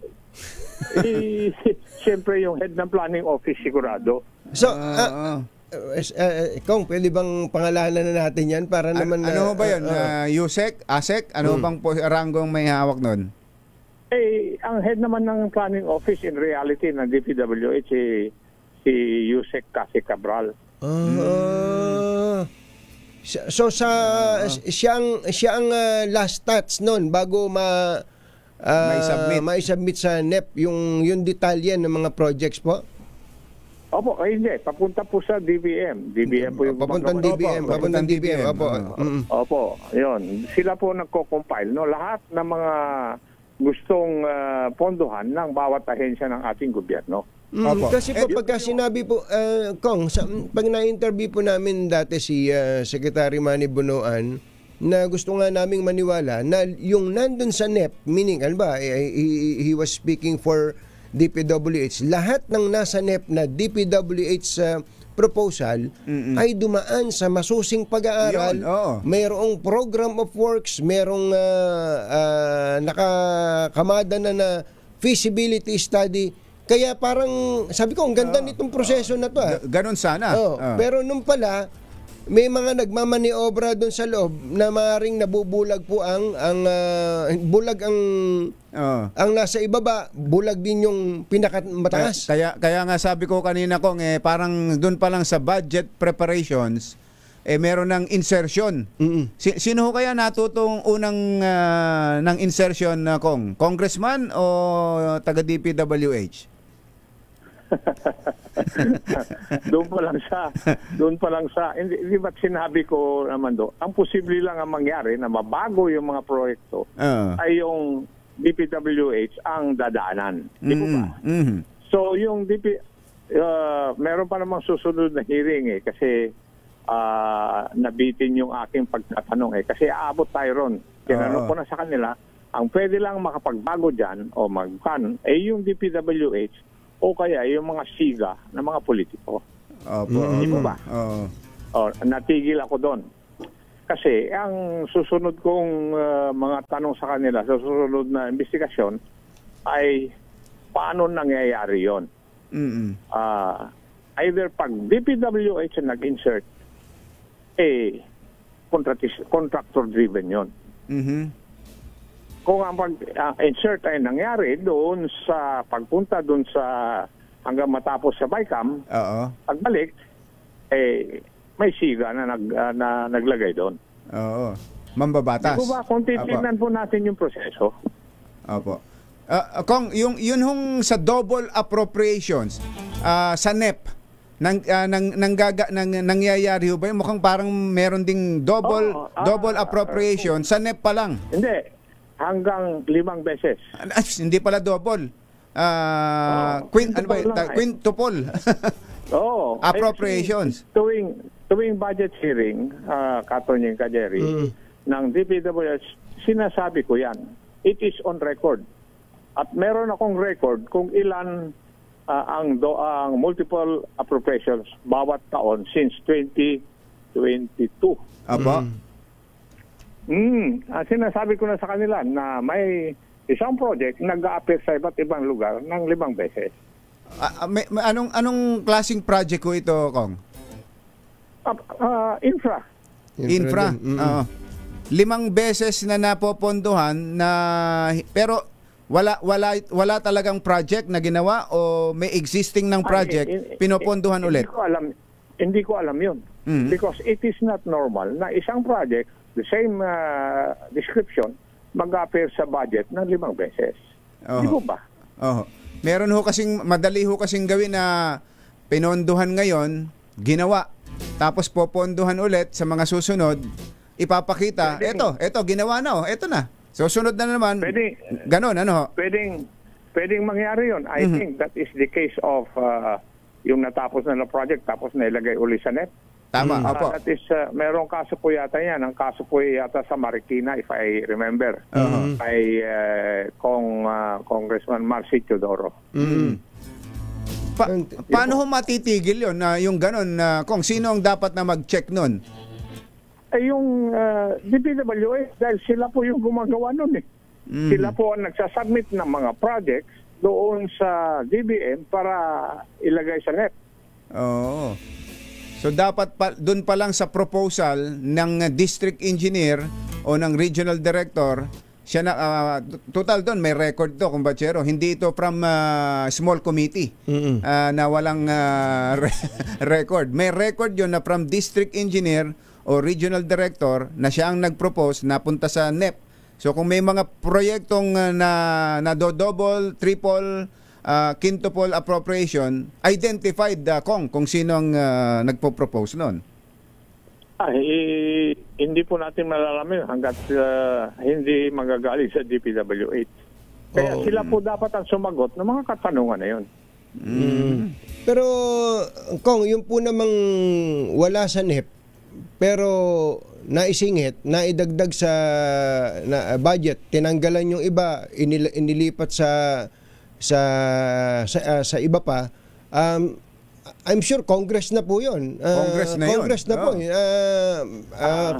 siyempre yung head ng planning office sigurado. So, Kong, pwede bang pangalanan na natin yan para naman... Ano ba yun? USEC? ASEC? Ano bang ranggong may hawak nun? Ang head naman ng planning office in reality ng DPWH si USEC Kasi Cabral. So siya ang last touch noon bago mai-submit sa NEP yung detalye ng mga projects po? Opo, hindi. Papunta po sa DBM. DBM po yung papuntang DBM. Opo, yun. Sila po nagko-compile. No? Lahat ng mga gustong pondohan ng bawat ahensya ng ating gobyerno. Kasi po pagka sinabi po, Kong, pag na-interview po namin dati si Secretary Manny Bonoan, na gusto nga naming maniwala na yung nandun sa NEP, meaning, he was speaking for DPWH, lahat ng nasa NEP na DPWH proposal ay dumaan sa masusing pag-aaral. Mayroong program of works, mayroong nakakamada na feasibility study. Kaya parang, sabi ko, ang ganda nitong proseso na to. Ganon sana. Pero nung pala, may mga nagmamaniobra doon sa loob na maaaring nabubulag po ang nasa ibaba, bulag din yung pinakamataas. Kaya nga sabi ko kanina Kong, parang doon pa lang sa budget preparations, meron ng insertion. Sino kaya natutong unang ng insertion na Kong? Congressman o taga DPWH? Doon pa lang sa hindi ba't sinabi ko naman ang posible lang ang mangyari na mabago yung mga proyekto ay yung DPWH ang dadaanan. Di po ba? So yung meron pa namang susunod na hearing kasi nabitin yung aking pagtatanong kasi aabot tayo ron. Tinanong ko na sa kanila, ang pwede lang makapagbago dyan o yung DPWH o kaya yung mga siga ng mga politiko. Hindi mo ba? Natigil ako doon. Kasi ang susunod kong mga tanong sa kanila, sa susunod na investigasyon, ay paano nangyayari yon? Either pag DPWH ang nag-insert, contractor-driven yon. Kung ang pag-insert ay nangyari doon sa pagpunta doon sa hanggang matapos sa BICAM, pagbalik, may siga na naglagay doon. Oo. Mambabatas. Di ba kung titignan po natin yung proseso? Opo. Kung yun hong sa double appropriations sa NEP nangyayari ho ba yun? Mukhang parang meron ding double appropriation sa NEP pa lang. Hindi. Hanggang 5 beses. Hindi pala double. Quintuple. Appropriations. Tuwing budget hearing, Katonyeng Kajeri, ng DPWH, sinasabi ko yan. It is on record. At meron akong record kung ilan ang multiple appropriations bawat taon since 2022. Aba? Sinasabi ko na sa kanila na may isang project nag-a-appear sa iba't ibang lugar ng 5 beses. Anong klaseng project ko ito, Kong? Infra. 5 beses na napopondohan pero wala talagang project na ginawa o may existing ng project pinopondohan ulit. Hindi ko alam 'yun. Because it is not normal na isang project, the same description, mag-appear sa budget ng 5 beses. Di ba ba? Meron madali kasing gawin na pinondohan ngayon, ginawa. Tapos popondohan ulit sa mga susunod, ipapakita, eto, ginawa na, eto na. Susunod na naman, ganon, Pwedeng mangyari yun. I think that is the case of yung natapos na project, tapos nailagay uli sa NEP. Tama, That is, merong kaso po yata yan. Ang kaso po yata sa Marikina, if I remember, kay Congressman Marcy Teodoro. Paano ho matitigil yun na yung ganon kung sino ang dapat na mag-check nun? Yung DPWH, dahil sila po yung gumagawa nun Sila po ang nagsasubmit ng mga projects doon sa DBM para ilagay sa NEP. So dapat doon pa lang sa proposal ng district engineer o ng regional director, siya na total doon may record to, kumbachero. Hindi ito from small committee na walang record. May record yon na from district engineer o regional director na siya ang nag-propose na punta sa NEP. So kung may mga proyektong na double, triple, quintuple appropriation, identified kung sino ang nagpo-propose noon. Hindi po natin malalaman hanggat hindi magagaling sa DPWH. Kaya sila po dapat ang sumagot ng mga katanungan na yun. Pero Kong, yung po namang wala sa NEP, pero naisingit, naidagdag sa budget, tinanggalan yung iba, inilipat sa iba pa. I'm sure Congress na po yun. Congress na po.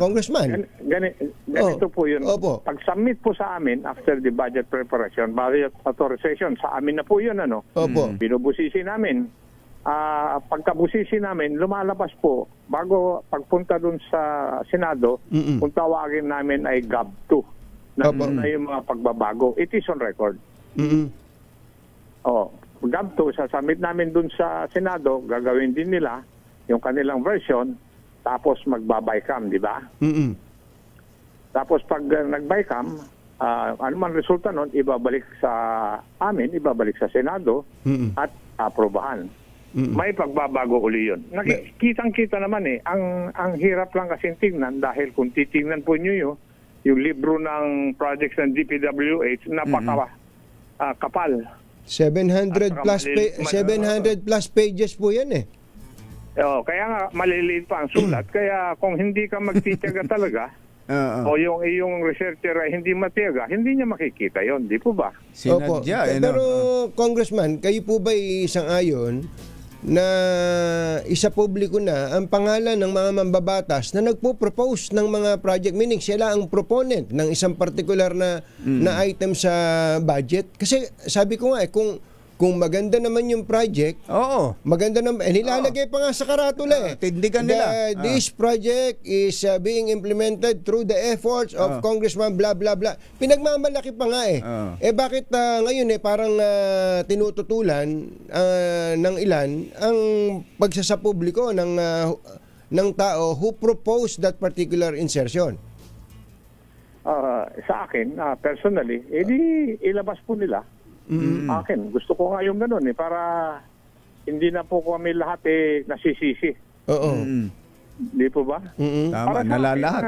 Congressman. Ganito po yun. Pag-submit po sa amin after the budget preparation, budget authorization, sa amin na po yun. Binubusisi namin. Pagkabusisi namin, lumalabas po, bago pagpunta dun sa Senado, kung tawagin namin ay GAB2. Na yung mga pagbabago. It is on record. GAB2, sasubmit namin dun sa Senado, gagawin din nila yung kanilang version, tapos magbabaycam, di ba? Tapos pag nagbaycam, ano man resulta nun, ibabalik sa amin, ibabalik sa Senado, at aprobahan. May pagbabago uli yun. Nakikitang-kita naman ang hirap lang kasi tingnan dahil kung titingnan po nyo yung libro ng projects ng DPWH, napaka kapal. 700 plus pages po yan eh. Kaya nga maliliit pa ang sulat. Kaya kung hindi ka magtitiyaga talaga, o yung iyong researcher ay hindi matiyaga, hindi niya makikita yon, di po ba? Sinadya. Pero Congressman, kayo po ba isang-ayon na isa publiko na ang pangalan ng mga mambabatas na nagpo-propose ng mga project, meaning sila ang proponent ng isang particular na item sa budget? Kasi sabi ko nga kung maganda naman yung project, maganda naman, nilalagay pa nga sa karatula tindigan nila. This project is being implemented through the efforts of Congressman blah blah blah. Pinagmamalaki pa nga bakit ngayon parang tinututulan ng ilan ang pagsasapubliko ng tao who proposed that particular insertion? Sa akin, personally, ilabas po nila. Akin, gusto ko nga yung ganun para hindi na po kami lahat nasisisi. Di po ba? Tama, nalalahat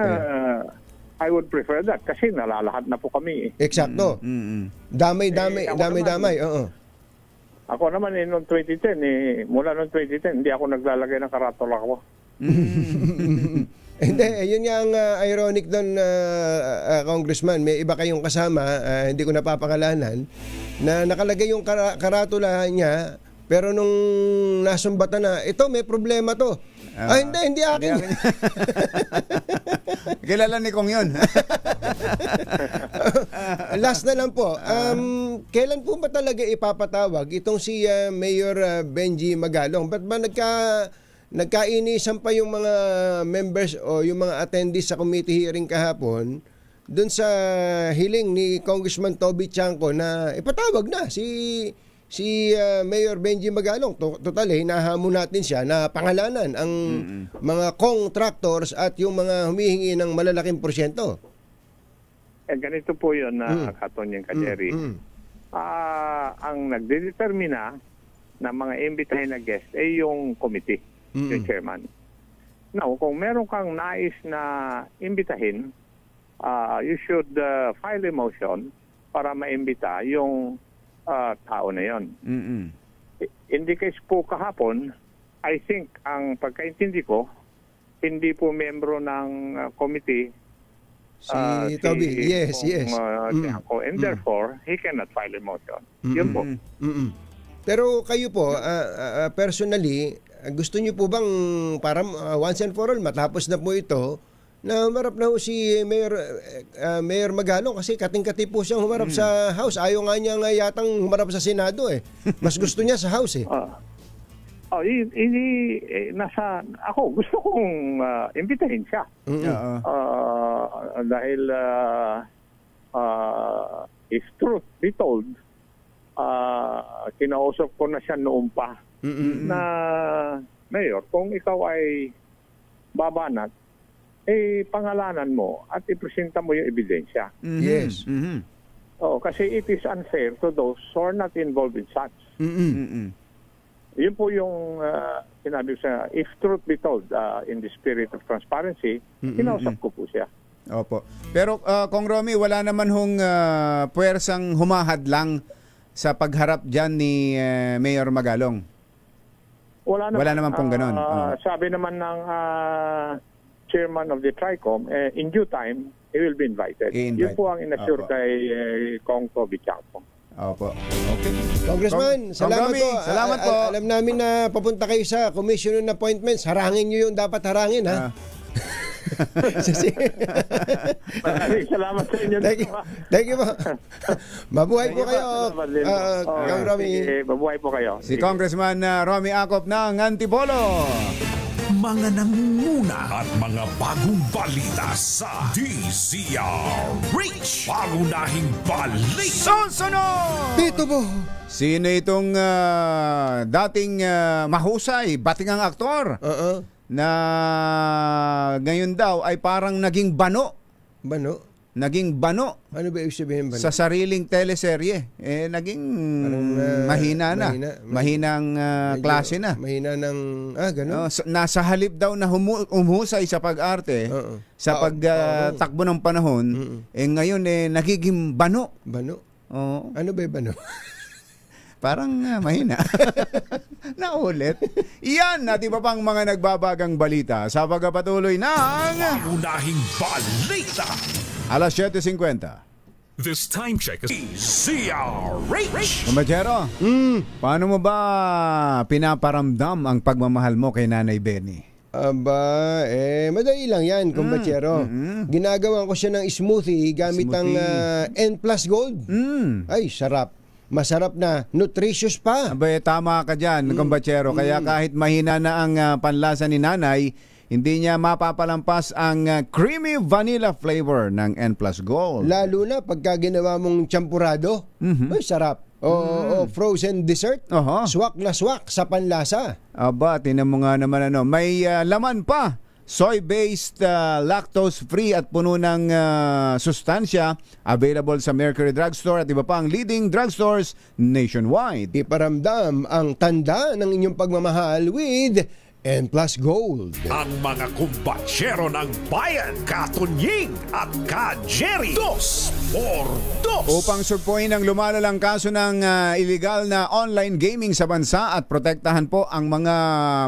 I would prefer that kasi nalalahat na po kami. Eksakto. Damay. Ako naman noong 2010, mula noong 2010, hindi ako naglalagay ng karatula ko. Hindi, yun nga ang ironic doon, Congressman. May iba kayong kasama, hindi ko napapakalanan, na nakalagay yung karatula niya, pero nung nasumbatan na, ito, may problema to. Hindi akin. Kilala ni Kong yun. Last na lang po, kailan po ba talaga ipapatawag itong si Mayor Benji Magalong? Ba't ba nagkainisan pa yung mga members o yung mga attendees sa committee hearing kahapon dun sa hiling ni Congressman Toby Chanco na ipatawag na si Mayor Benji Magalong. Total, hinahamon natin siya na pangalanan ang mga contractors at yung mga humihingi ng malalaking porsyento. Ganito po yun na Katonyang Jerry. Ang nagdedetermina na mga imbitahin na guest ay yung committee. Yung chairman. Now, kung meron kang nais na imbitahin, you should file a motion para maimbita yung tao na yon. In the case po kahapon, I think ang pagkaintindi ko, hindi po membro ng committee si Toby. Yes. And therefore, he cannot file a motion. Yun po. Pero kayo po, personally, gusto niyo po bang para once and for all matapos na po ito na humarap na po si Mayor Magalong kasi kating-kati po siyang humarap sa House. Ayaw nga niya yatang humarap sa Senado Mas gusto niya sa House ako gusto kong imbitahin siya. Dahil if truth be told, kinausap ko na siya noon pa na Mayor, kung ikaw ay babanat, pangalanan mo at ipresenta mo yung ebidensya. Yes. Kasi it is unfair to those who are not involved in such. Yun po yung sinabi sa, if truth be told, in the spirit of transparency, kinausap ko po siya. Opo. Pero Kong Romy, wala naman hong puwersang humahadlang sa pagharap dyan ni Mayor Magalong? Wala naman pong ganon. Sabi naman ng chairman of the TRICOM, in due time, he will be invited. Yun po ang inassure kay Kong Toby Chanco. Opo. Okay. Congressman, salamat po. Salamat po. Alam namin na papunta kayo sa commission on appointments. Harangin nyo yung dapat harangin, ha? Salamat sa inyo. Thank you po. Mabuhay po kayo. Kong Romy. Mabuhay po kayo. Si Congressman Romy Acop ng Antipolo. Mga nangunguna at mga bagong balita sa DZRH. Pangunahing balita. Sunod! Dito po. Sino itong dating mahusay, batingang aktor? Na ngayon daw ay parang naging bano. Naging bano. Ano ba ibig sabihin bano? Sa sariling teleserye. Naging mahina na. Mahinang klase na. Mahina ng... gano'n? Nasa halip daw na umhusay sa pag-arte, sa pagtakbo ng panahon, ngayon nagiging bano. Bano? Oo. Ano ba yung bano? Parang mahina. Naulit. Iyan at iba pang mga nagbabagang balita sa pagpapatuloy ng Unahing balita. Alas 7:50. This time check is ZRH. Kumbachero, paano mo ba pinaparamdam ang pagmamahal mo kay Nanay Benny? Aba, madali lang yan, kumbachero. Ginagawan ko siya ng smoothie gamit ang N Plus Gold. Ay, sarap. Masarap na, nutritious pa. Abay, tama ka dyan, kumbachero. Kaya kahit mahina na ang panlasa ni Nanay, hindi niya mapapalampas ang creamy vanilla flavor ng N Plus Gold. Lalo na pagka ginawa mong champurado. Ay, sarap. O frozen dessert. Swak na swak sa panlasa. Aba, tinan mo nga naman may laman pa. Soy-based, lactose-free at puno ng sustansya. Available sa Mercury Drugstore at iba pang leading drugstores nationwide. Iparamdam ang tanda ng inyong pagmamahal with N Plus Gold. Ang mga kumbatsero ng bayan, Katunying at Ka-Jerry. 2x2. Upang surpuin ang lumalalang kaso ng illegal na online gaming sa bansa at protektahan po ang mga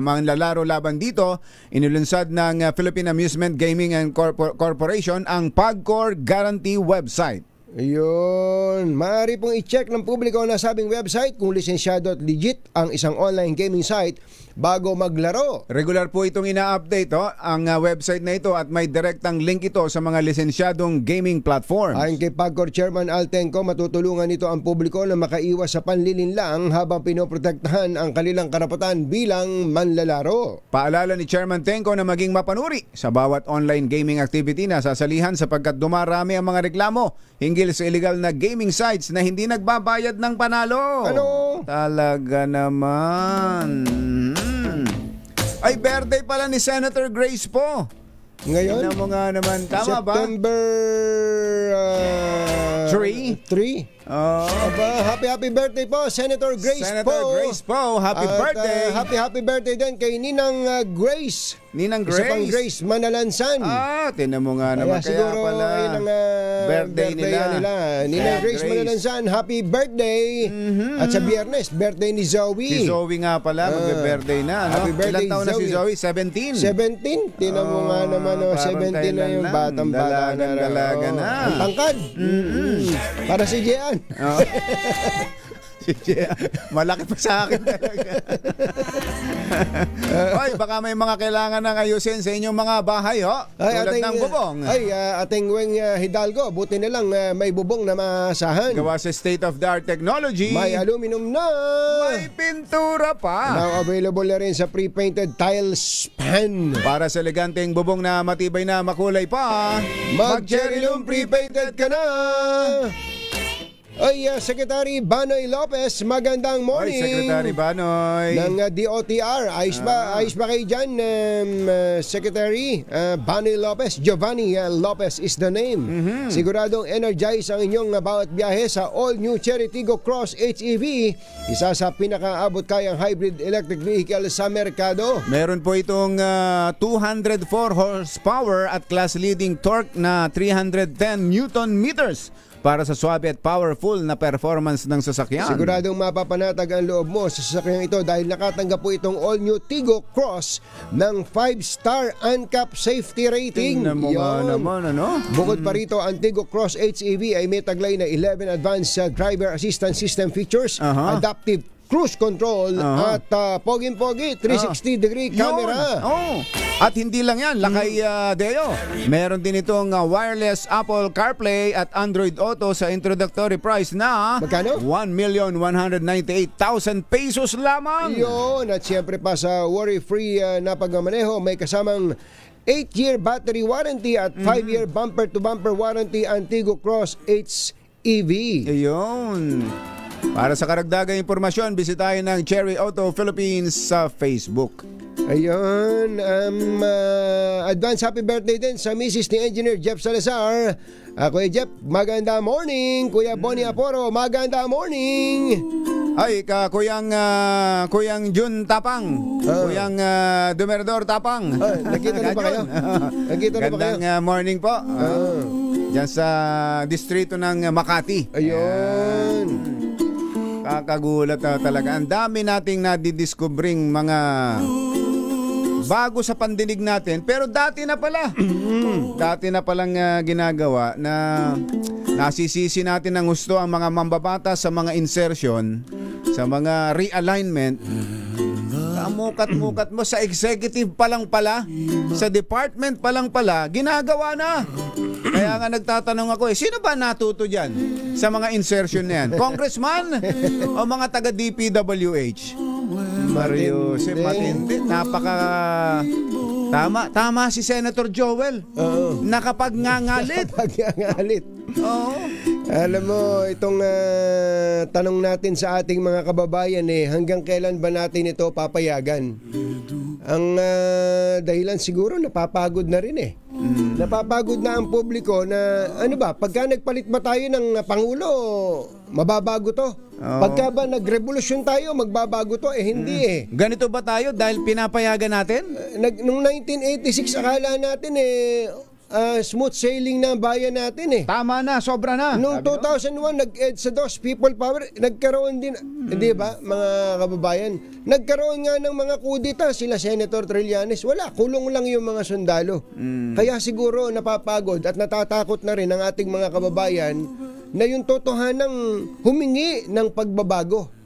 manlalaro laban dito, inilunsad ng Philippine Amusement Gaming and Corporation ang PAGCOR Guarantee website. Ayun, maaari pong i-check ng publiko ang nasabing website kung lisensyado at legit ang isang online gaming site bago maglaro. Regular po itong ina-update ang website na ito at may direktang link ito sa mga lisensyadong gaming platforms. Ayon kay PAGCOR Chairman Altenco, matutulungan nito ang publiko na makaiwas sa panlilinlang habang pinoprotektahan ang kanilang karapatan bilang manlalaro. Paalala ni Chairman Tenco na maging mapanuri sa bawat online gaming activity na sasalihan sapagkat dumarami ang mga reklamo hinggil sa illegal na gaming sites na hindi nagbabayad ng panalo. Ano? Talaga naman. Ay, birthday pala ni Senator Grace po. Ngayon? Tingnan mo nga naman. Tama ba? September 3. Aba, happy birthday po, Senator Grace Senator Grace po, happy birthday. Happy birthday din kay Ninang Grace. Ninang Grace. Isa pang Grace Manalansan. Tinan mo nga naman. Kaya siguro pala yun ang birthday nila. Ninang Grace Manalansan, happy birthday. At sa Biyernes, birthday ni Zoe. Si Zoe nga pala, magbe-birthday na. Happy birthday, Ilan taon na si Zoe? 17. 17. Tinan mo nga naman, 17 na yung batang-bata na. Dalaga na. Ang tangkad. Para si Jean. Malaki pa sa akin talaga. Oy, baka may mga kailangan ng ayusin sa inyong mga bahay, tulad ng bubong. Ating Weng Hidalgo, buti na lang may bubong na maasahan. Gawa sa state-of-the-art technology. May aluminum na. May pintura pa. Now available na rin sa pre-painted tile span. Para sa eleganteng bubong na matibay na makulay pa, mag-Cherylum pre-painted ka na. Ay, Secretary Banoy Lopez, magandang morning. Ay, Secretary Banoy. Ng DOTR. Ayos ba kayo dyan, Secretary Banoy Lopez? Giovanni Lopez is the name. Siguradong energize ang inyong bawat biyahe sa all-new Cherry Tiggo Cross HEV. Isa sa pinakaabot kayang hybrid electric vehicle sa merkado. Meron po itong 204 horsepower at class-leading torque na 310 Newton meters para sa swabe at powerful na performance ng sasakyan. Siguradong mapapanatag ang loob mo sa sasakyan ito dahil nakatanggap po itong all-new Tiggo Cross ng 5-star ANCAP safety rating. Tingnan mo nga naman, Bukod pa rito, ang Tiggo Cross HEV ay may taglay na 11 advanced driver assistance system features, adaptive cruise control at poging-pogi 360-degree camera. At hindi lang yan, lakay Deo. Meron din itong wireless Apple CarPlay at Android Auto sa introductory price na magkano? 1,198,000 pesos lamang. Yun, at siyempre pa sa worry-free na pagmamaneho, may kasamang 8-year battery warranty at 5-year bumper-to-bumper warranty ang Tiggo Cross HEV. Ayun. Para sa karagdagang impormasyon, bisitahin ng Cherry Auto Philippines sa Facebook. Ayun, advance happy birthday din sa Mrs. ni Engineer Jeff Salazar. Kuya Jeff, maganda morning. Kuya Bonnie Aporo, maganda morning. Ay, Kuyang Jun Tapang. Kuyang Dumerador Tapang. Nakita na ba kayo? Gandang morning po. Diyan sa distrito ng Makati. Ayun. Kakagulat na talaga. Ang dami nating nadidiscovering mga bago sa pandinig natin, pero dati na pala. Dati na palang ginagawa na nasisisi natin ng gusto ang mga mambabata sa mga insertion, sa mga realignment. Mukat-mukat mo sa executive pa lang pala, sa department pa lang pala, ginagawa na. Kaya nga nagtatanong ako, sino ba natuto dyan sa mga insertion na yan? Congressman o mga taga DPWH? Mario, si matindi. Napaka... Tama si Senator Joel. Nakapag-ngangalit. Nakapag-ngangalit. Oo. Alam mo, itong tanong natin sa ating mga kababayan hanggang kailan ba natin ito papayagan? Ang dahilan siguro napapagod na rin Napapagod na ang publiko na ano ba, pagka nagpalit ba tayo ng Pangulo, mababago to? Pagka ba nagrevolusyon tayo, magbabago to? Hindi Ganito ba tayo dahil pinapayagan natin? Nung 1986, akala natin smooth sailing na ang bayan natin Tama na, sobra na. Noong 2001, nag-EDSA 2, People Power, nagkaroon din, hindi ba, mga kababayan? Nagkaroon nga ng mga kudita, sila Senator Trillanes, wala, kulong lang yung mga sundalo. Kaya siguro napapagod at natatakot na rin ang ating mga kababayan na yung totohanang humingi ng pagbabago.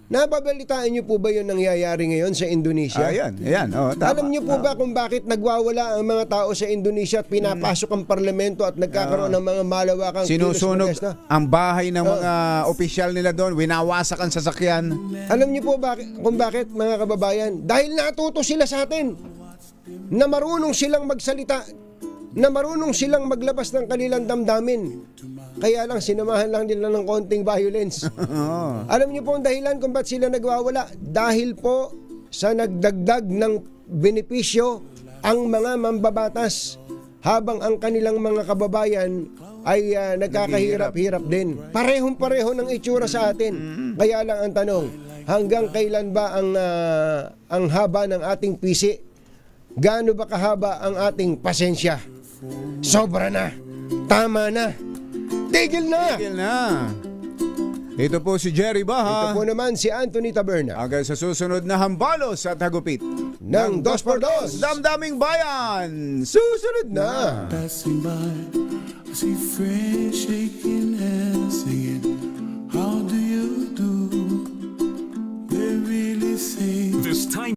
Nababalitaan niyo po ba yung nangyayari ngayon sa Indonesia? Ayan. Tama. Alam niyo po ba kung bakit nagwawala ang mga tao sa Indonesia at pinapasok ang parlamento at nagkakaroon ng mga malawakang sinusunog ang bahay ng mga opisyal nila doon, winawasak ang sasakyan. Alam niyo po kung bakit, mga kababayan? Dahil natuto sila sa atin na marunong silang magsalita, na marunong silang maglabas ng kanilang damdamin. Kaya lang, sinamahan lang nila ng konting violence. Alam niyo po ang dahilan kung ba't sila nagwawala? Dahil po sa nagdagdag ng benepisyo ang mga mambabatas habang ang kanilang mga kababayan ay nagkakahirap-hirap din. Parehong-pareho ng itsura sa atin. Kaya lang ang tanong, hanggang kailan ba ang haba ng ating pisi? Gaano ba kahaba ang ating pasensya? Sobra na. Tama na. Tigil na! Ito po si Jerry Baha. Ito po naman si Anthony Taberna. Hanggang sa susunod na hambalos at hagupit ng 2x2 Damdaming Bayan. Susunod na! Passing by, I see friends shaking hands singing, how do you do? They really say This time